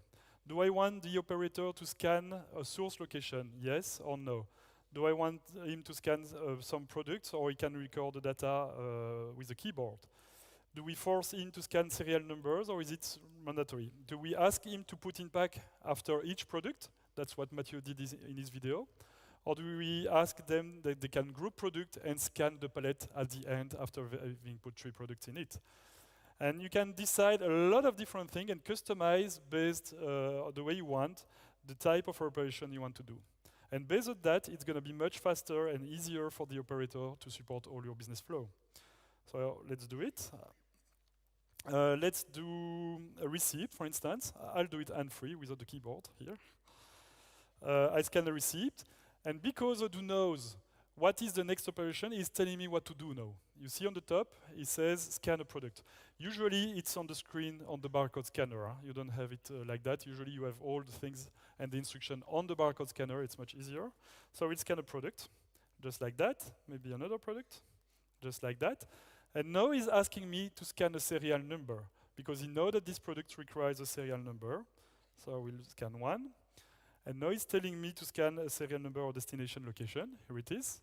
Do I want the operator to scan a source location, yes or no? Do I want him to scan some products, or he can record the data with the keyboard? Do we force him to scan serial numbers, or is it mandatory? Do we ask him to put in pack after each product? That's what Mathieu did in his video. Or do we ask them that they can group product and scan the palette at the end after having put 3 products in it? And you can decide a lot of different things and customize based on the way you want, the type of operation you want to do. And based on that, it's going to be much faster and easier for the operator to support all your business flow. So let's do it. Let's do a receipt, for instance. I'll do it hand-free without the keyboard here. I scan the receipt. And because Odoo knows what is the next operation, it's telling me what to do now. You see on the top, it says scan a product. Usually it's on the screen on the barcode scanner. You don't have it like that. Usually you have all the things and the instruction on the barcode scanner. It's much easier. So we'll scan a product, just like that. Maybe another product, just like that. And now he's asking me to scan a serial number, because he knows that this product requires a serial number. So we'll scan 1. And now it's telling me to scan a serial number or destination location. Here it is.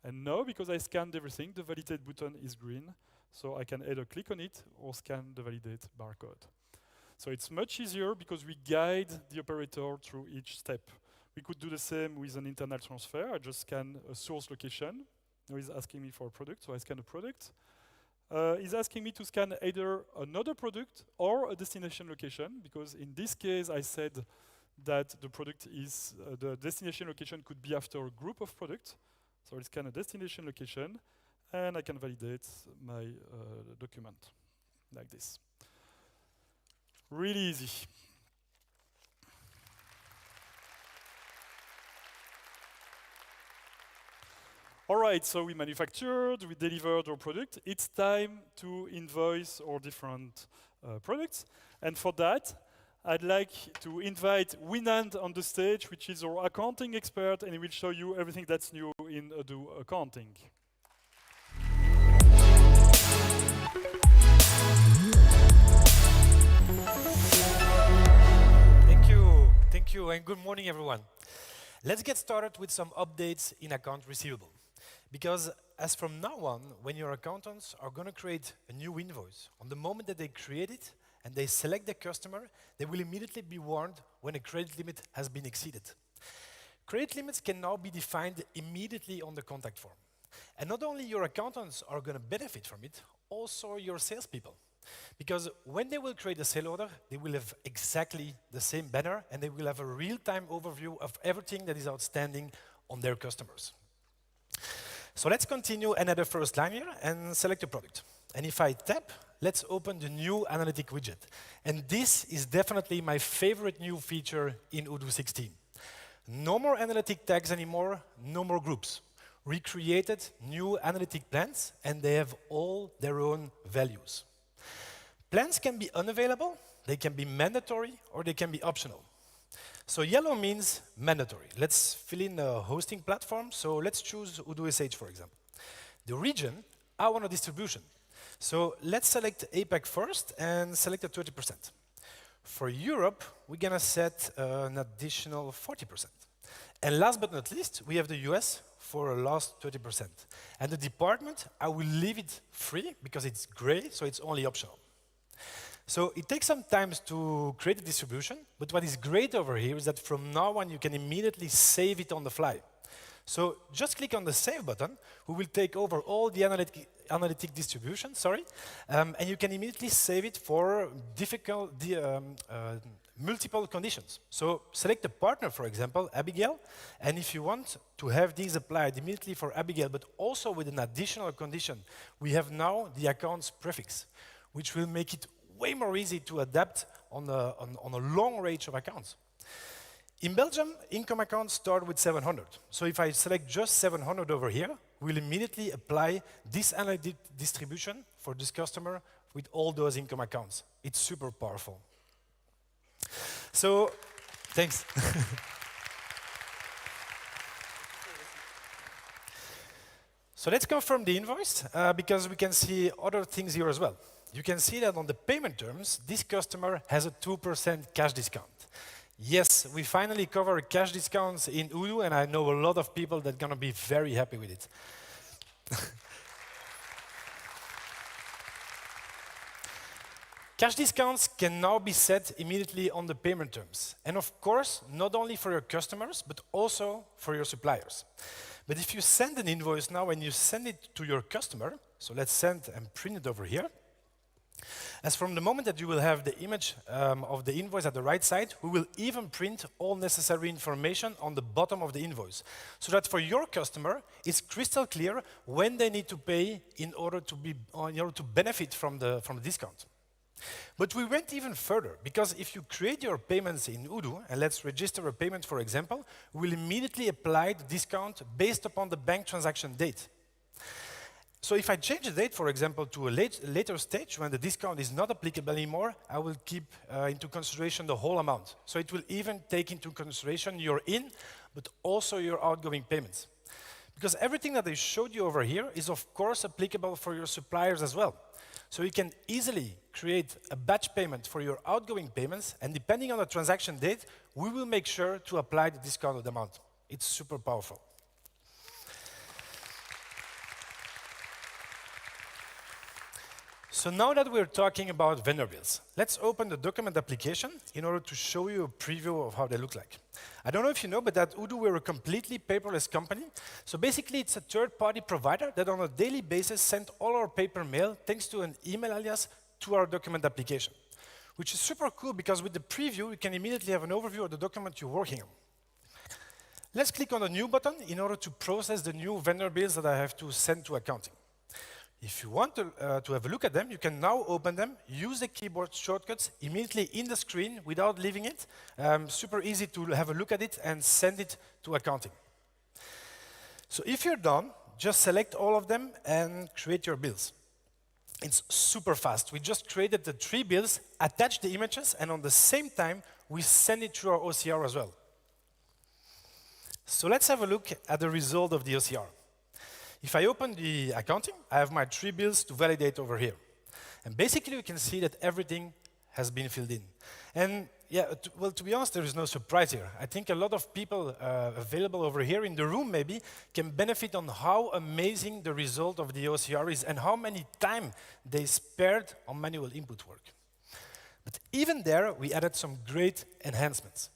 And now, because I scanned everything, the validate button is green. So I can either click on it or scan the validate barcode. So it's much easier because we guide the operator through each step. We could do the same with an internal transfer. I just scan a source location. Now he's asking me for a product, so I scan a product. He's asking me to scan either another product or a destination location, because in this case I said that the product is, the destination location could be after a group of products. So I'll scan a destination location, and I can validate my document like this. Really easy. All right, so we manufactured, we delivered our product. It's time to invoice our different products. And for that, I'd like to invite Winand on the stage, which is our accounting expert, and he will show you everything that's new in Odoo Accounting. Thank you, and good morning, everyone. Let's get started with some updates in account receivable. Because as from now on, when your accountants are going to create a new invoice, on the moment that they create it and they select the customer, they will immediately be warned when a credit limit has been exceeded. Credit limits can now be defined immediately on the contact form. And not only your accountants are going to benefit from it, also your salespeople. Because when they will create a sale order, they will have exactly the same banner and they will have a real-time overview of everything that is outstanding on their customers. So let's continue and add a first line here and select a product. And if I tap, let's open the new analytic widget. And this is definitely my favorite new feature in Odoo 16. No more analytic tags anymore, no more groups. We created new analytic plans and they have all their own values. Plans can be unavailable, they can be mandatory, or they can be optional. So yellow means mandatory. Let's fill in a hosting platform. So let's choose Odoo SH, for example. The region, I want a distribution. So let's select APAC first and select a 30%. For Europe, we're going to set an additional 40%. And last but not least, we have the US for a last 30%. And the department, I will leave it free because it's gray, so it's only optional. So it takes some time to create a distribution, but what is great over here is that from now on you can immediately save it on the fly. So just click on the Save button, we will take over all the analytic distribution, and you can immediately save it for multiple conditions. So select a partner, for example, Abigail, and if you want to have these applied immediately for Abigail, but also with an additional condition, we have now the accounts prefix, which will make it way more easy to adapt on a long range of accounts. In Belgium, income accounts start with 700. So if I select just 700 over here, we'll immediately apply this analytic distribution for this customer with all those income accounts. It's super powerful. So, thanks. So let's confirm the invoice, because we can see other things here as well. You can see that on the payment terms, this customer has a 2% cash discount. Yes, we finally cover cash discounts in Odoo, and I know a lot of people that are going to be very happy with it. Cash discounts can now be set immediately on the payment terms. And of course, not only for your customers, but also for your suppliers. But if you send an invoice now and you send it to your customer, so let's send and print it over here. As from the moment that you will have the image of the invoice at the right side, we will even print all necessary information on the bottom of the invoice, so that for your customer, it's crystal clear when they need to pay in order to benefit from the discount. But we went even further, because if you create your payments in Odoo, and let's register a payment, for example, we'll immediately apply the discount based upon the bank transaction date. So if I change the date, for example, to a later stage when the discount is not applicable anymore, I will keep into consideration the whole amount. So it will even take into consideration your in, but also your outgoing payments. Because everything that I showed you over here is of course applicable for your suppliers as well. So you can easily create a batch payment for your outgoing payments, and depending on the transaction date, we will make sure to apply the discounted amount. It's super powerful. So now that we're talking about vendor bills, let's open the document application in order to show you a preview of how they look like. I don't know if you know, but at Odoo we're a completely paperless company. So basically it's a third-party provider that on a daily basis sends all our paper mail, thanks to an email alias, to our document application, which is super cool because with the preview you can immediately have an overview of the document you're working on. Let's click on the New button in order to process the new vendor bills that I have to send to accounting. If you want to have a look at them, you can now open them, use the keyboard shortcuts immediately in the screen without leaving it. Super easy to have a look at it and send it to accounting. So if you're done, just select all of them and create your bills. It's super fast. We just created the 3 bills, attached the images, and on the same time, we send it through our OCR as well. So let's have a look at the result of the OCR. If I open the accounting, I have my 3 bills to validate over here. And basically, you can see that everything has been filled in. And yeah, well, to be honest, there is no surprise here. I think a lot of people available over here in the room maybe can benefit on how amazing the result of the OCR is and how many time they spared on manual input work. But even there, we added some great enhancements.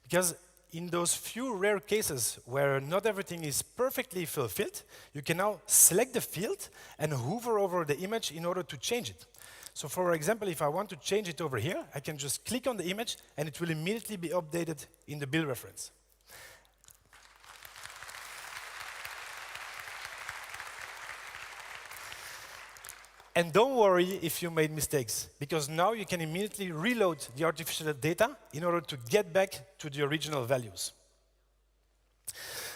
Because in those few rare cases where not everything is perfectly fulfilled, you can now select the field and hover over the image in order to change it. So for example, if I want to change it over here, I can just click on the image and it will immediately be updated in the bill reference. And don't worry if you made mistakes, because now you can immediately reload the artificial data in order to get back to the original values.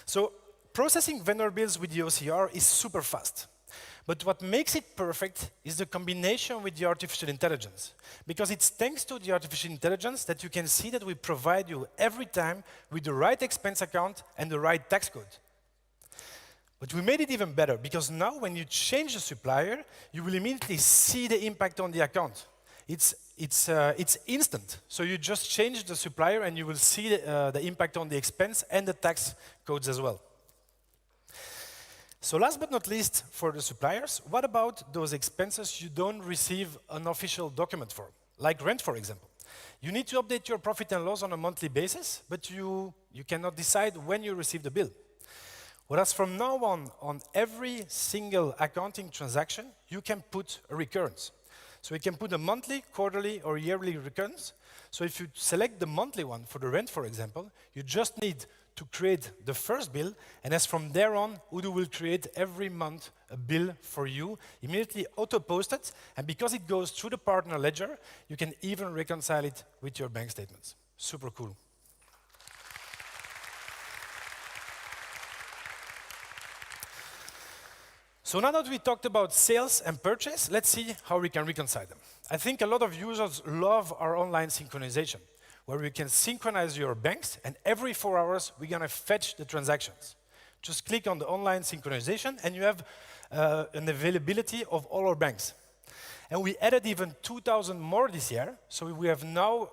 So processing vendor bills with the OCR is super fast. But what makes it perfect is the combination with the artificial intelligence. Because it's thanks to the artificial intelligence that you can see that we provide you every time with the right expense account and the right tax code. But we made it even better, because now when you change the supplier, you will immediately see the impact on the account. It's instant. So you just change the supplier and you will see the impact on the expense and the tax codes as well. So last but not least, for the suppliers, what about those expenses you don't receive an official document for, like rent, for example? You need to update your profit and loss on a monthly basis, but you cannot decide when you receive the bill. Whereas from now on every single accounting transaction, you can put a recurrence. So you can put a monthly, quarterly, or yearly recurrence. So if you select the monthly one for the rent, for example, you just need to create the first bill, and as from there on, Odoo will create every month a bill for you, immediately auto-posted, and because it goes through the partner ledger, you can even reconcile it with your bank statements. Super cool. So now that we talked about sales and purchase, let's see how we can reconcile them. I think a lot of users love our online synchronization, where we can synchronize your banks, and every 4 hours, we're gonna fetch the transactions. Just click on the online synchronization, and you have an availability of all our banks. And we added even 2,000 more this year, so we have now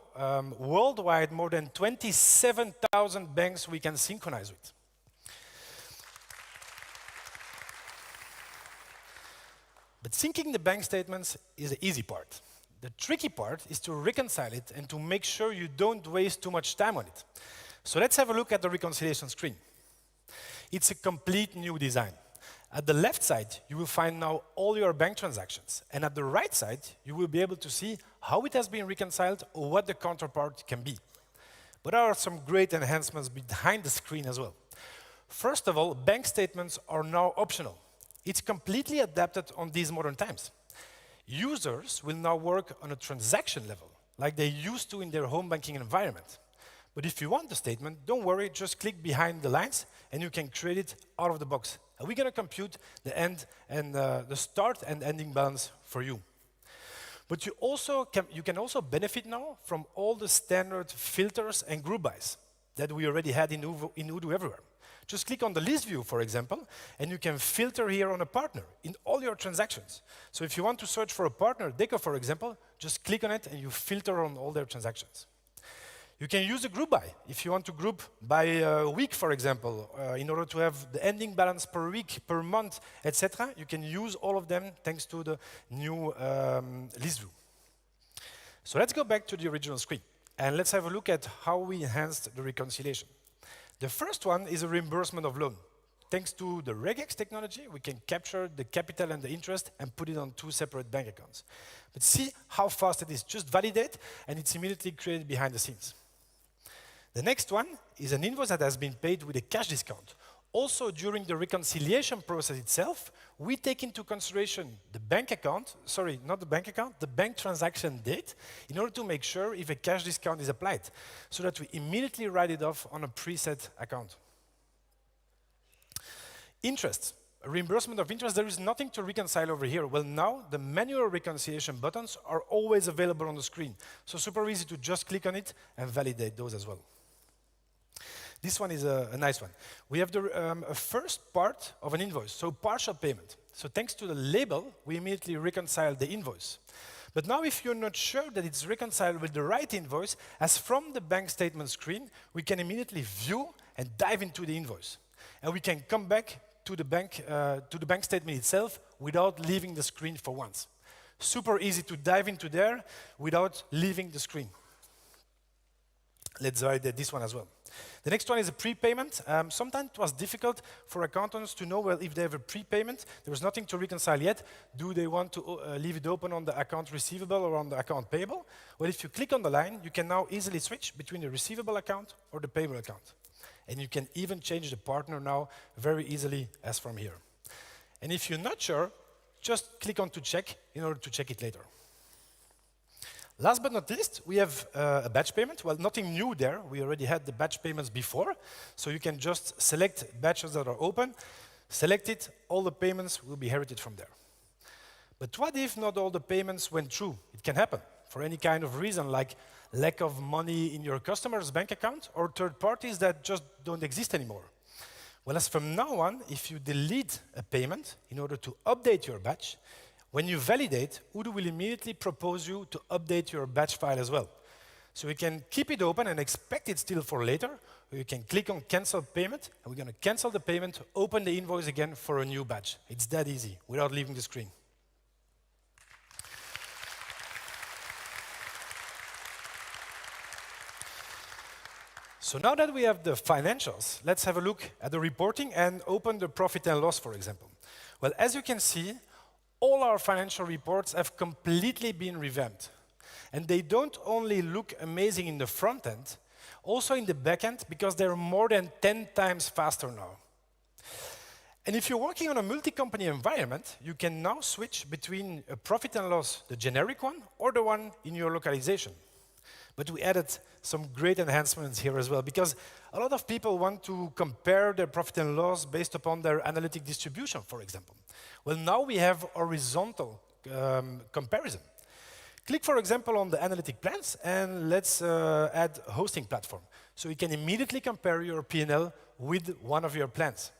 worldwide more than 27,000 banks we can synchronize with. But syncing the bank statements is the easy part. The tricky part is to reconcile it and to make sure you don't waste too much time on it. So let's have a look at the reconciliation screen. It's a complete new design. At the left side, you will find now all your bank transactions. And at the right side, you will be able to see how it has been reconciled or what the counterpart can be. But there are some great enhancements behind the screen as well. First of all, bank statements are now optional. It's completely adapted on these modern times. Users will now work on a transaction level, like they used to in their home banking environment. But if you want the statement, don't worry, just click behind the lines and you can create it out of the box. And we're gonna compute the end and the start and ending balance for you. But you can also benefit now from all the standard filters and group bys that we already had in Odoo Everywhere. Just click on the list view, for example, and you can filter here on a partner in all your transactions. So if you want to search for a partner, Deco, for example, just click on it and you filter on all their transactions. You can use a group by. If you want to group by week, for example, in order to have the ending balance per week, per month, etc., you can use all of them thanks to the new list view. So let's go back to the original screen, and let's have a look at how we enhanced the reconciliation. The first one is a reimbursement of loan. Thanks to the regex technology, we can capture the capital and the interest and put it on 2 separate bank accounts. But see how fast it is. Just validate, and it's immediately created behind the scenes. The next one is an invoice that has been paid with a cash discount. Also, during the reconciliation process itself, we take into consideration the bank account, sorry, not the bank account, the bank transaction date, in order to make sure if a cash discount is applied, so that we immediately write it off on a preset account. Interest, a reimbursement of interest, there is nothing to reconcile over here. Well, now the manual reconciliation buttons are always available on the screen, so super easy to just click on it and validate those as well. This one is a nice one. We have a first part of an invoice, so partial payment. So thanks to the label, we immediately reconcile the invoice. But now if you're not sure that it's reconciled with the right invoice, as from the bank statement screen, we can immediately view and dive into the invoice. And we can come back to the bank statement itself without leaving the screen for once. Super easy to dive into there without leaving the screen. Let's validate this one as well. The next one is a prepayment. Sometimes it was difficult for accountants to know, well, if they have a prepayment, there was nothing to reconcile yet. Do they want to leave it open on the account receivable or on the account payable? Well, if you click on the line, you can now easily switch between the receivable account or the payable account. And you can even change the partner now very easily as from here. And if you're not sure, just click on to check in order to check it later. Last but not least, we have a batch payment. Well, nothing new there. We already had the batch payments before. So you can just select batches that are open, select it, all the payments will be inherited from there. But what if not all the payments went through? It can happen for any kind of reason, like lack of money in your customer's bank account or third parties that just don't exist anymore. Well, as from now on, if you delete a payment in order to update your batch, when you validate, Odoo will immediately propose you to update your batch file as well. So you can keep it open and expect it still for later, or you can click on cancel payment, and we're going to cancel the payment, open the invoice again for a new batch. It's that easy, without leaving the screen. So now that we have the financials, let's have a look at the reporting and open the profit and loss, for example. Well, as you can see, all our financial reports have completely been revamped. And they don't only look amazing in the front end, also in the back end, because they're more than 10 times faster now. And if you're working on a multi-company environment, you can now switch between a profit and loss, the generic one, or the one in your localization. But we added some great enhancements here as well, because a lot of people want to compare their profit and loss based upon their analytic distribution, for example. Well, now we have horizontal comparison. Click, for example, on the analytic plans, and let's add hosting platform. So you can immediately compare your P&L with one of your plans.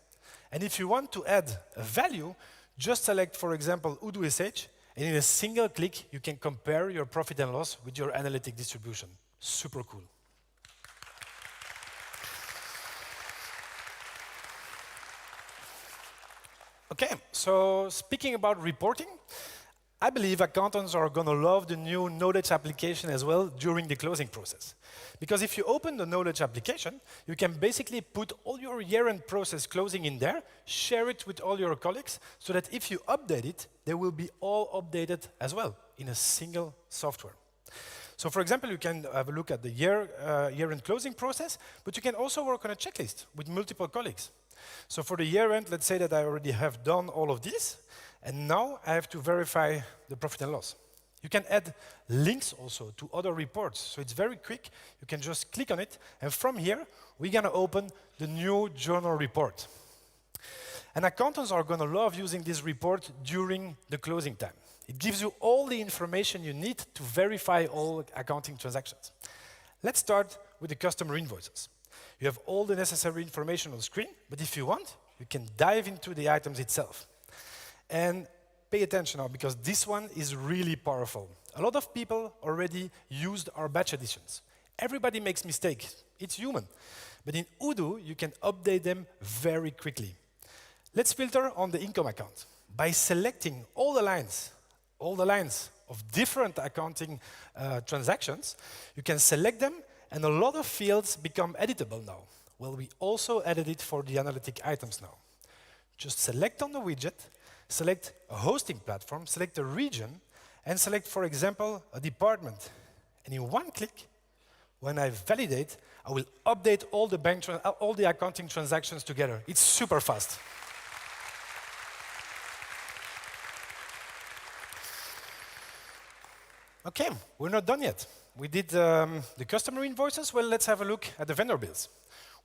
And if you want to add a value, just select, for example, Odoo SH, and in a single click, you can compare your profit and loss with your analytic distribution. Super cool. Okay, so speaking about reporting, I believe accountants are going to love the new Knowledge application as well during the closing process. Because if you open the Knowledge application, you can basically put all your year-end process closing in there, share it with all your colleagues, so that if you update it, they will be all updated as well in a single software. So for example, you can have a look at the year-end closing process, but you can also work on a checklist with multiple colleagues. So for the year-end, let's say that I already have done all of this, and now I have to verify the profit and loss. You can add links also to other reports, so it's very quick. You can just click on it, and from here, we're going to open the new journal report. And accountants are going to love using this report during the closing time. It gives you all the information you need to verify all accounting transactions. Let's start with the customer invoices. You have all the necessary information on the screen, but if you want, you can dive into the items itself. And pay attention now, because this one is really powerful. A lot of people already used our batch editions. Everybody makes mistakes. It's human. But in Odoo, you can update them very quickly. Let's filter on the income account. By selecting all the lines of different accounting transactions, you can select them, and a lot of fields become editable now. Well, we also added it for the analytic items now. Just select on the widget, select a hosting platform, select a region, and select, for example, a department. And in one click, when I validate, I will update all the accounting transactions together. It's super fast. Okay, we're not done yet. We did the customer invoices. Well, let's have a look at the vendor bills.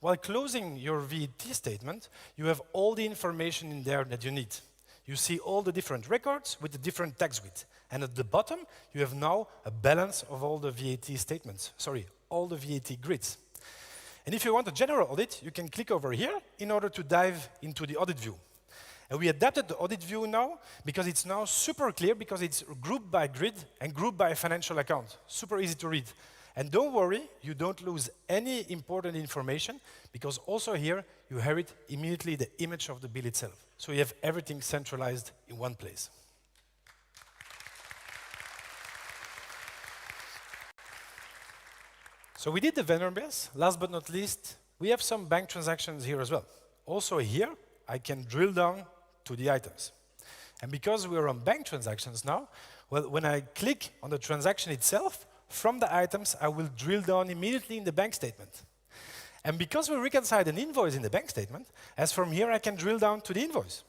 While closing your VAT statement, you have all the information in there that you need. You see all the different records with the different tax width. And at the bottom, you have now a balance of all the VAT statements. Sorry, all the VAT grids. And if you want a general audit, you can click over here in order to dive into the audit view. And we adapted the audit view now because it's now super clear because it's grouped by grid and grouped by financial account. Super easy to read. And don't worry, you don't lose any important information because also here you inherit immediately the image of the bill itself. So you have everything centralized in one place. So we did the vendor base. Last but not least, we have some bank transactions here as well. Also here, I can drill down to the items. And because we're on bank transactions now, well, when I click on the transaction itself, from the items, I will drill down immediately in the bank statement. And because we reconciled an invoice in the bank statement, as from here, I can drill down to the invoice.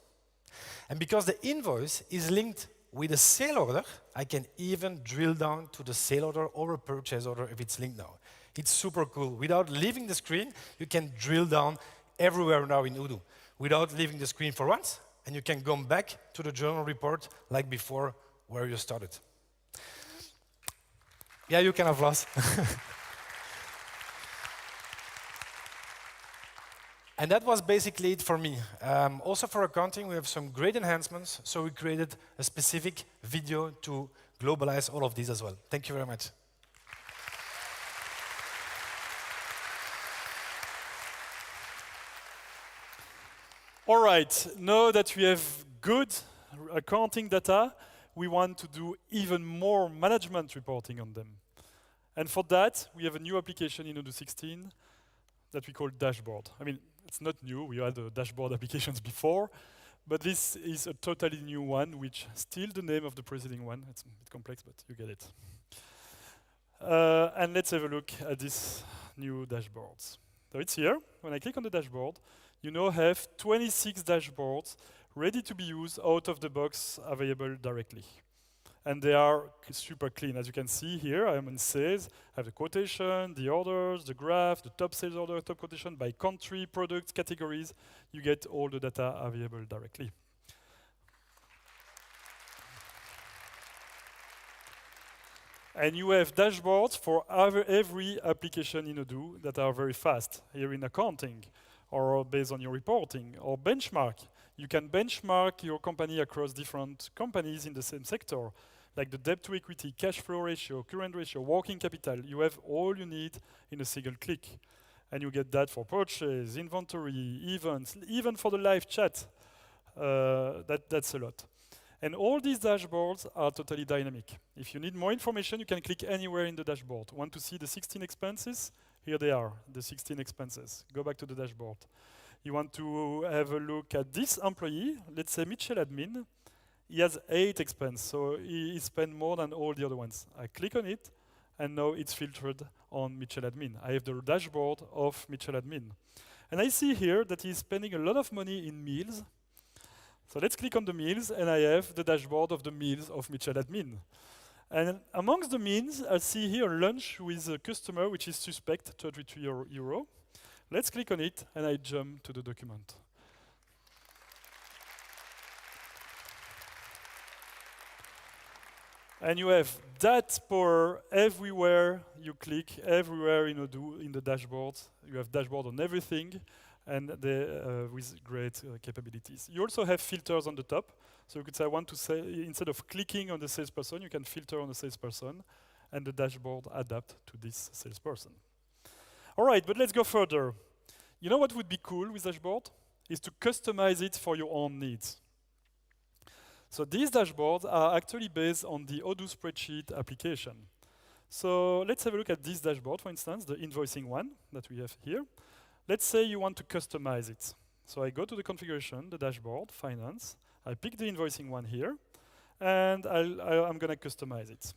And because the invoice is linked with a sale order, I can even drill down to the sale order or a purchase order if it's linked now. It's super cool. Without leaving the screen, you can drill down everywhere now in Odoo. Without leaving the screen for once, and you can go back to the journal report like before where you started. Yeah, you can have lost. And that was basically it for me. Also for accounting, we have some great enhancements, so we created a specific video to globalize all of these as well. Thank you very much. All right, now that we have good accounting data, we want to do even more management reporting on them. And for that, we have a new application in Odoo 16 that we call Dashboard. I mean, it's not new, we had dashboard applications before, but this is a totally new one, which still the name of the preceding one. It's a bit complex, but you get it. And let's have a look at these new dashboards. So it's here. When I click on the dashboard, you now have 26 dashboards ready to be used out of the box, available directly. And they are super clean. As you can see here, I am in sales. I have the quotation, the orders, the graph, the top sales order, top quotation by country, product, categories. You get all the data available directly. And you have dashboards for every application in Odoo that are very fast. Here in accounting, or based on your reporting, or benchmark. You can benchmark your company across different companies in the same sector, like the debt to equity, cash flow ratio, current ratio, working capital. You have all you need in a single click. And you get that for purchase, inventory, events, even for the live chat. That's a lot. And all these dashboards are totally dynamic. If you need more information, you can click anywhere in the dashboard. Want to see the 16 expenses? Here they are, the 16 expenses. Go back to the dashboard. You want to have a look at this employee, let's say Mitchell Admin. He has 8 expenses, so he spent more than all the other ones. I click on it, and now it's filtered on Mitchell Admin. I have the dashboard of Mitchell Admin. And I see here that he's spending a lot of money in meals. So let's click on the meals, and I have the dashboard of the meals of Mitchell Admin. And amongst the meals, I see here lunch with a customer, which is suspect, 33 euro. Let's click on it, and I jump to the document. And you have that power everywhere you click, everywhere in Odoo, in the dashboard. You have dashboard on everything, and with great capabilities. You also have filters on the top. So you could say, I want to say, instead of clicking on the salesperson, you can filter on the salesperson, and the dashboard adapt to this salesperson. All right, but let's go further. You know what would be cool with dashboard? Is to customize it for your own needs. So these dashboards are actually based on the Odoo spreadsheet application. So let's have a look at this dashboard, for instance, the invoicing one that we have here. Let's say you want to customize it. So I go to the configuration, the dashboard, finance. I pick the invoicing one here, and I'm going to customize it.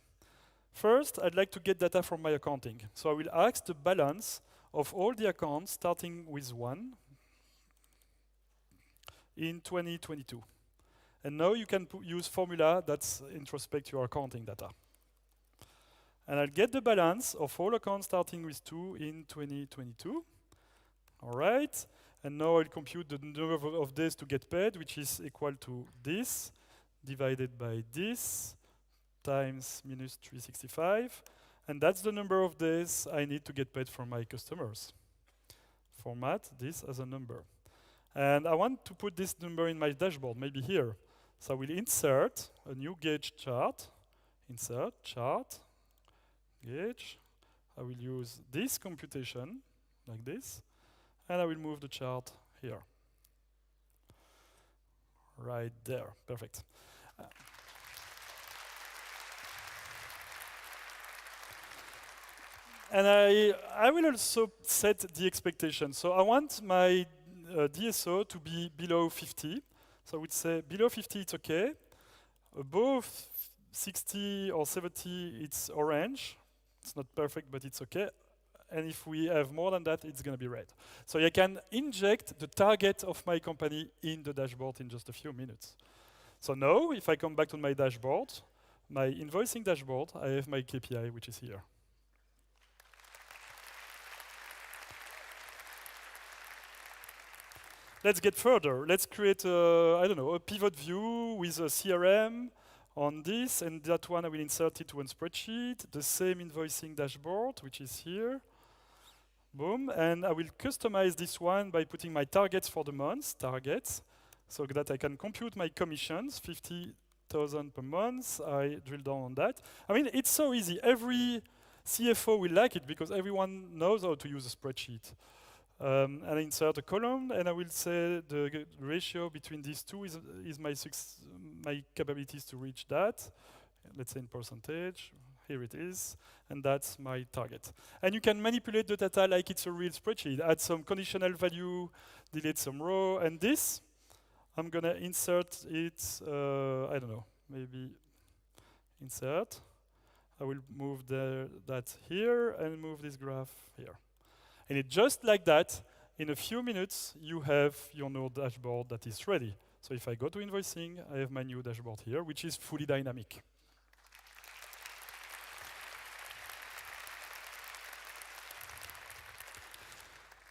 First, I'd like to get data from my accounting. So I will ask the balance of all the accounts starting with 1 in 2022. And now you can use formula that's introspect your accounting data. And I'll get the balance of all accounts starting with 2 in 2022. All right. And now I'll compute the number of days to get paid, which is equal to this, divided by this, times minus 365. And that's the number of days I need to get paid from my customers. Format this as a number. And I want to put this number in my dashboard, maybe here. So I will insert a new gauge chart. Insert, chart, gauge. I will use this computation, like this. And I will move the chart here. Right there, perfect. And I will also set the expectation. So I want my DSO to be below 50. So I would say below 50, it's OK. Above 60 or 70, it's orange. It's not perfect, but it's OK. And if we have more than that, it's going to be red. So I can inject the target of my company in the dashboard in just a few minutes. So now, if I come back to my dashboard, my invoicing dashboard, I have my KPI, which is here. Let's get further. Let's create, I don't know, a pivot view with a CRM on this, and that one I will insert it to one spreadsheet. The same invoicing dashboard, which is here. Boom, and I will customize this one by putting my targets for the month, targets, so that I can compute my commissions, 50,000 per month. I drill down on that. I mean, it's so easy. Every CFO will like it because everyone knows how to use a spreadsheet. And I insert a column, and I will say the ratio between these two is my capabilities to reach that. Let's say in percentage. Here it is, and that's my target. And you can manipulate the data like it's a real spreadsheet. Add some conditional value, delete some row, and this, I'm gonna insert it, I don't know, maybe insert. I will move that here and move this graph here. And it just like that, in a few minutes, you have your new dashboard that is ready. So if I go to invoicing, I have my new dashboard here, which is fully dynamic.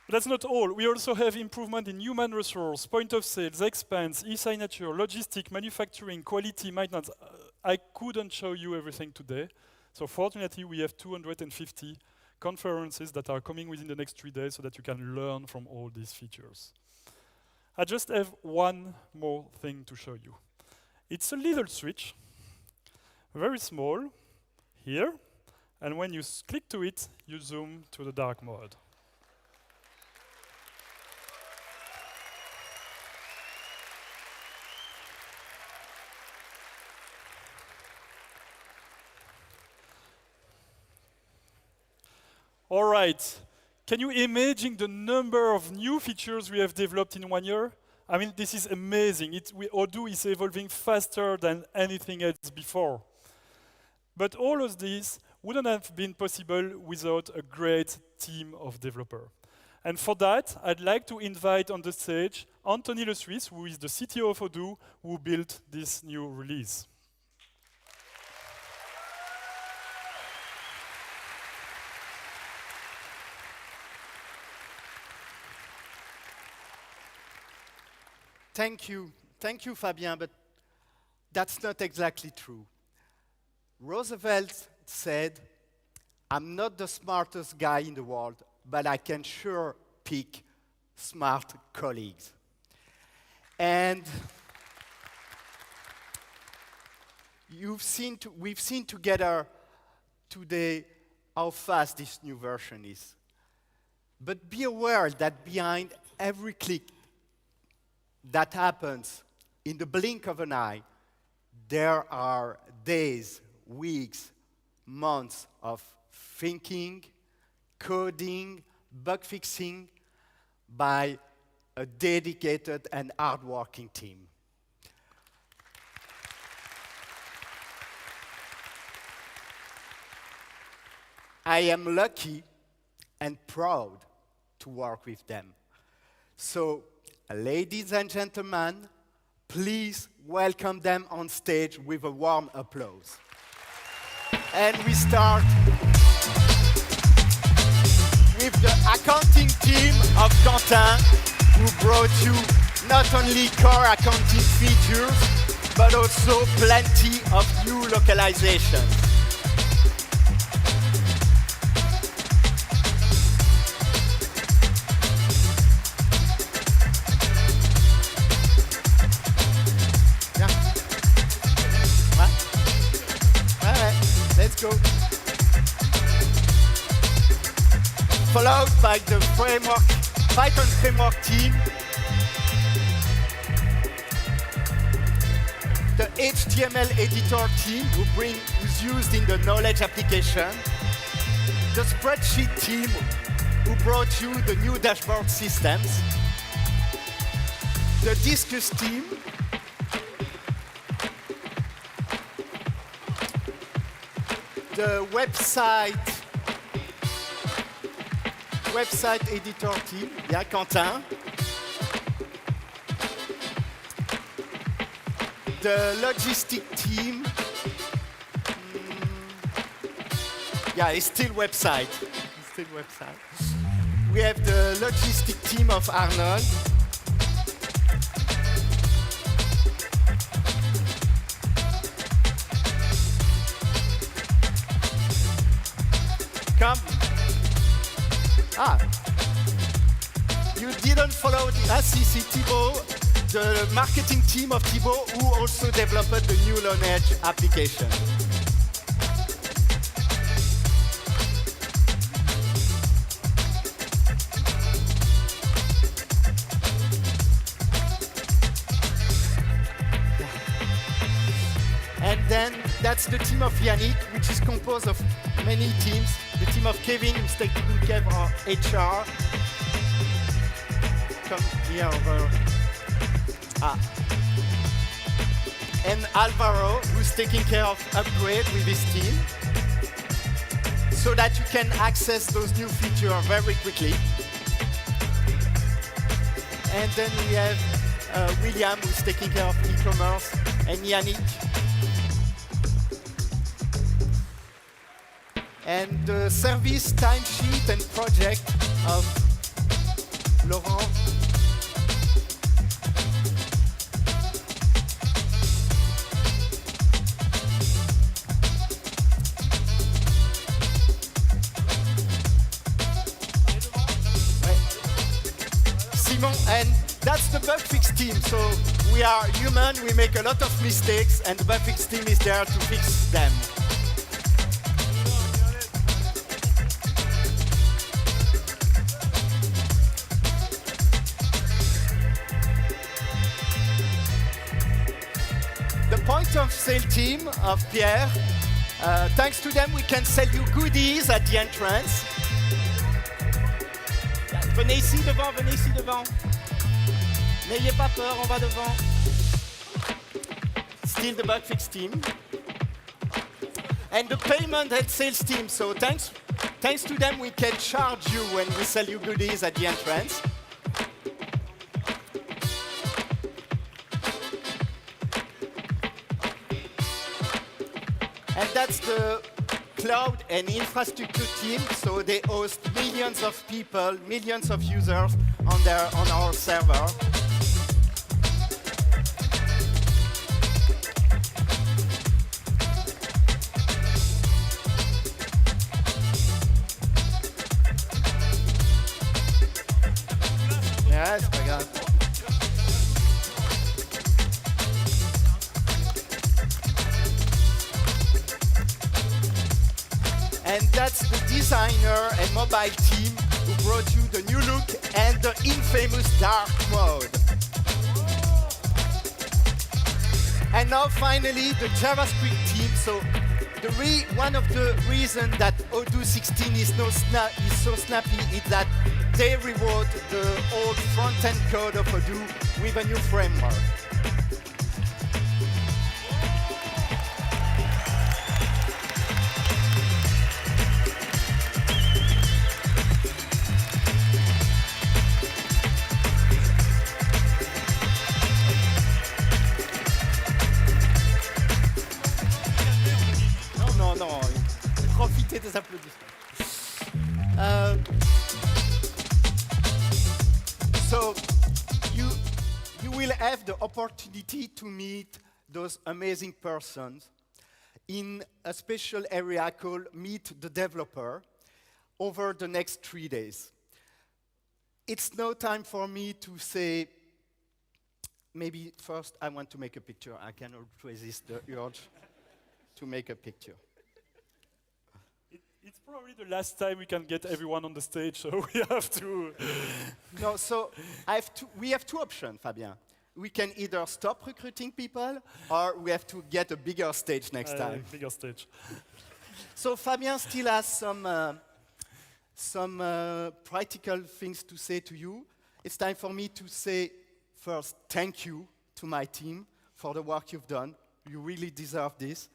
But that's not all. We also have improvement in human resource, point of sales, expense, e-signature, logistic, manufacturing, quality, maintenance. I couldn't show you everything today. So fortunately, we have 250 conferences that are coming within the next 3 days so that you can learn from all these features. I just have one more thing to show you. It's a little switch, very small, here. And when you click to it, you zoom to the dark mode. All right, can you imagine the number of new features we have developed in 1 year? I mean, this is amazing. Odoo is evolving faster than anything else before. But all of this wouldn't have been possible without a great team of developers. And for that, I'd like to invite on the stage Antony Lesuisse, who is the CTO of Odoo, who built this new release. Thank you, Fabien, but that's not exactly true. Roosevelt said, "I'm not the smartest guy in the world, but I can sure pick smart colleagues." And we've seen together today how fast this new version is. But be aware that behind every click that happens in the blink of an eye, there are days, weeks, months of thinking, coding, bug fixing by a dedicated and hardworking team. I am lucky and proud to work with them. So, ladies and gentlemen, please welcome them on stage with a warm applause. And we start with the accounting team of Quentin, who brought you not only core accounting features, but also plenty of new localizations. followed by the framework, Python framework team, the HTML editor team who's used in the knowledge application, the spreadsheet team who brought you the new dashboard systems, the Discuss team, the website editor team, yeah, Quentin, the logistic team, yeah, it's still website. We have the logistic team of Arnold. Come. You didn't follow the ACC Thibault, the marketing team of Thibault, who also developed the new knowledge application. And then that's the team of Yannick, which is composed of many teams. The team of Kevin, who's taking care of our HR. Come here over. And Alvaro, who's taking care of upgrade with his team, so that you can access those new features very quickly. And then we have William, who's taking care of eCommerce, and Yannick. And the service timesheet and project of Laurent. Simon, and that's the bug fix team. So we are human, we make a lot of mistakes, and the bug fix team is there to fix them. Point of sale team of Pierre. Thanks to them, we can sell you goodies at the entrance. Venez ici devant, venez ici devant. N'ayez pas peur, on va devant. Still the bug fix team. And the payment and sales team. So thanks to them, we can charge you when we sell you goodies at the entrance. And that's the cloud and infrastructure team. So they host millions of people, millions of users on our server. Yes, I got it. And that's the designer and mobile team who brought you the new look and the infamous dark mode. And now finally the JavaScript team. So one of the reasons that Odoo 16 is so snappy is that they rewrote the old front-end code of Odoo with a new framework. Profitez des applaudissements. So you will have the opportunity to meet those amazing persons in a special area called Meet the Developer over the next 3 days. It's no time for me to say, maybe first I want to make a picture. I cannot resist the urge to make a picture. It's probably the last time we can get everyone on the stage, so we have to. No, so we have two options, Fabien. We can either stop recruiting people, or we have to get a bigger stage next time. Bigger stage. So Fabien still has some practical things to say to you. It's time for me to say first thank you to my team for the work you've done. You really deserve this.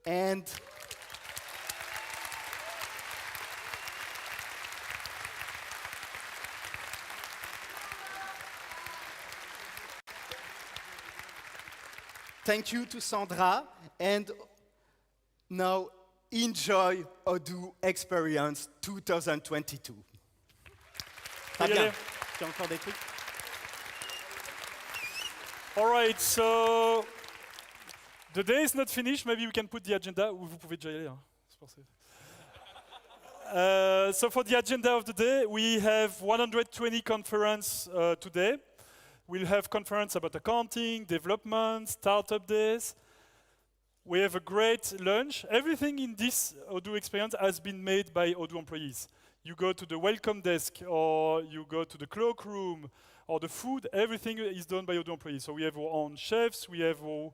And thank you to Sandra. And now enjoy Odoo Experience 2022. Fabien, tu as encore des trucs? All right, so the day is not finished. Maybe we can put the agenda. Vous pouvez déjà y aller, hein. C'est pour ça. So for the agenda of the day, we have 120 conferences today. We'll have conference about accounting, development, startup days. We have a great lunch. Everything in this Odoo experience has been made by Odoo employees. You go to the welcome desk, or you go to the cloakroom, or the food, everything is done by Odoo employees. So we have our own chefs, we have our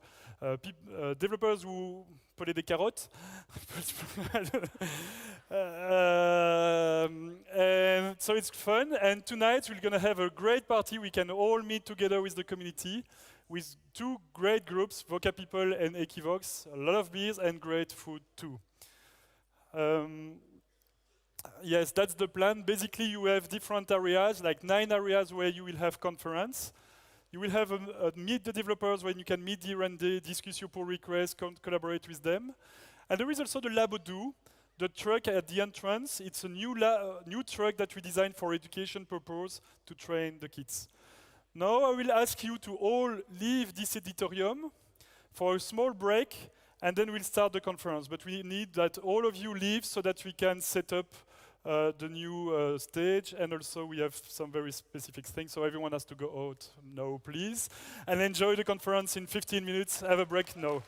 developers who peler des carottes. And so it's fun, and tonight we're going to have a great party. We can all meet together with the community, with two great groups, Voca People and Equivox, a lot of beers and great food too. Yes, that's the plan. Basically, you have different areas, like 9 areas where you will have conference. You will have a meet the developers when you can meet the R&D, discuss your pull requests, collaborate with them. And there is also the Lab Odoo, the truck at the entrance. It's a new truck that we designed for education purpose to train the kids. Now I will ask you to all leave this auditorium for a small break, and then we'll start the conference. But we need that all of you leave so that we can set up the new stage, and also we have some very specific things, so everyone has to go out now, please, and enjoy the conference in 15 minutes. Have a break now.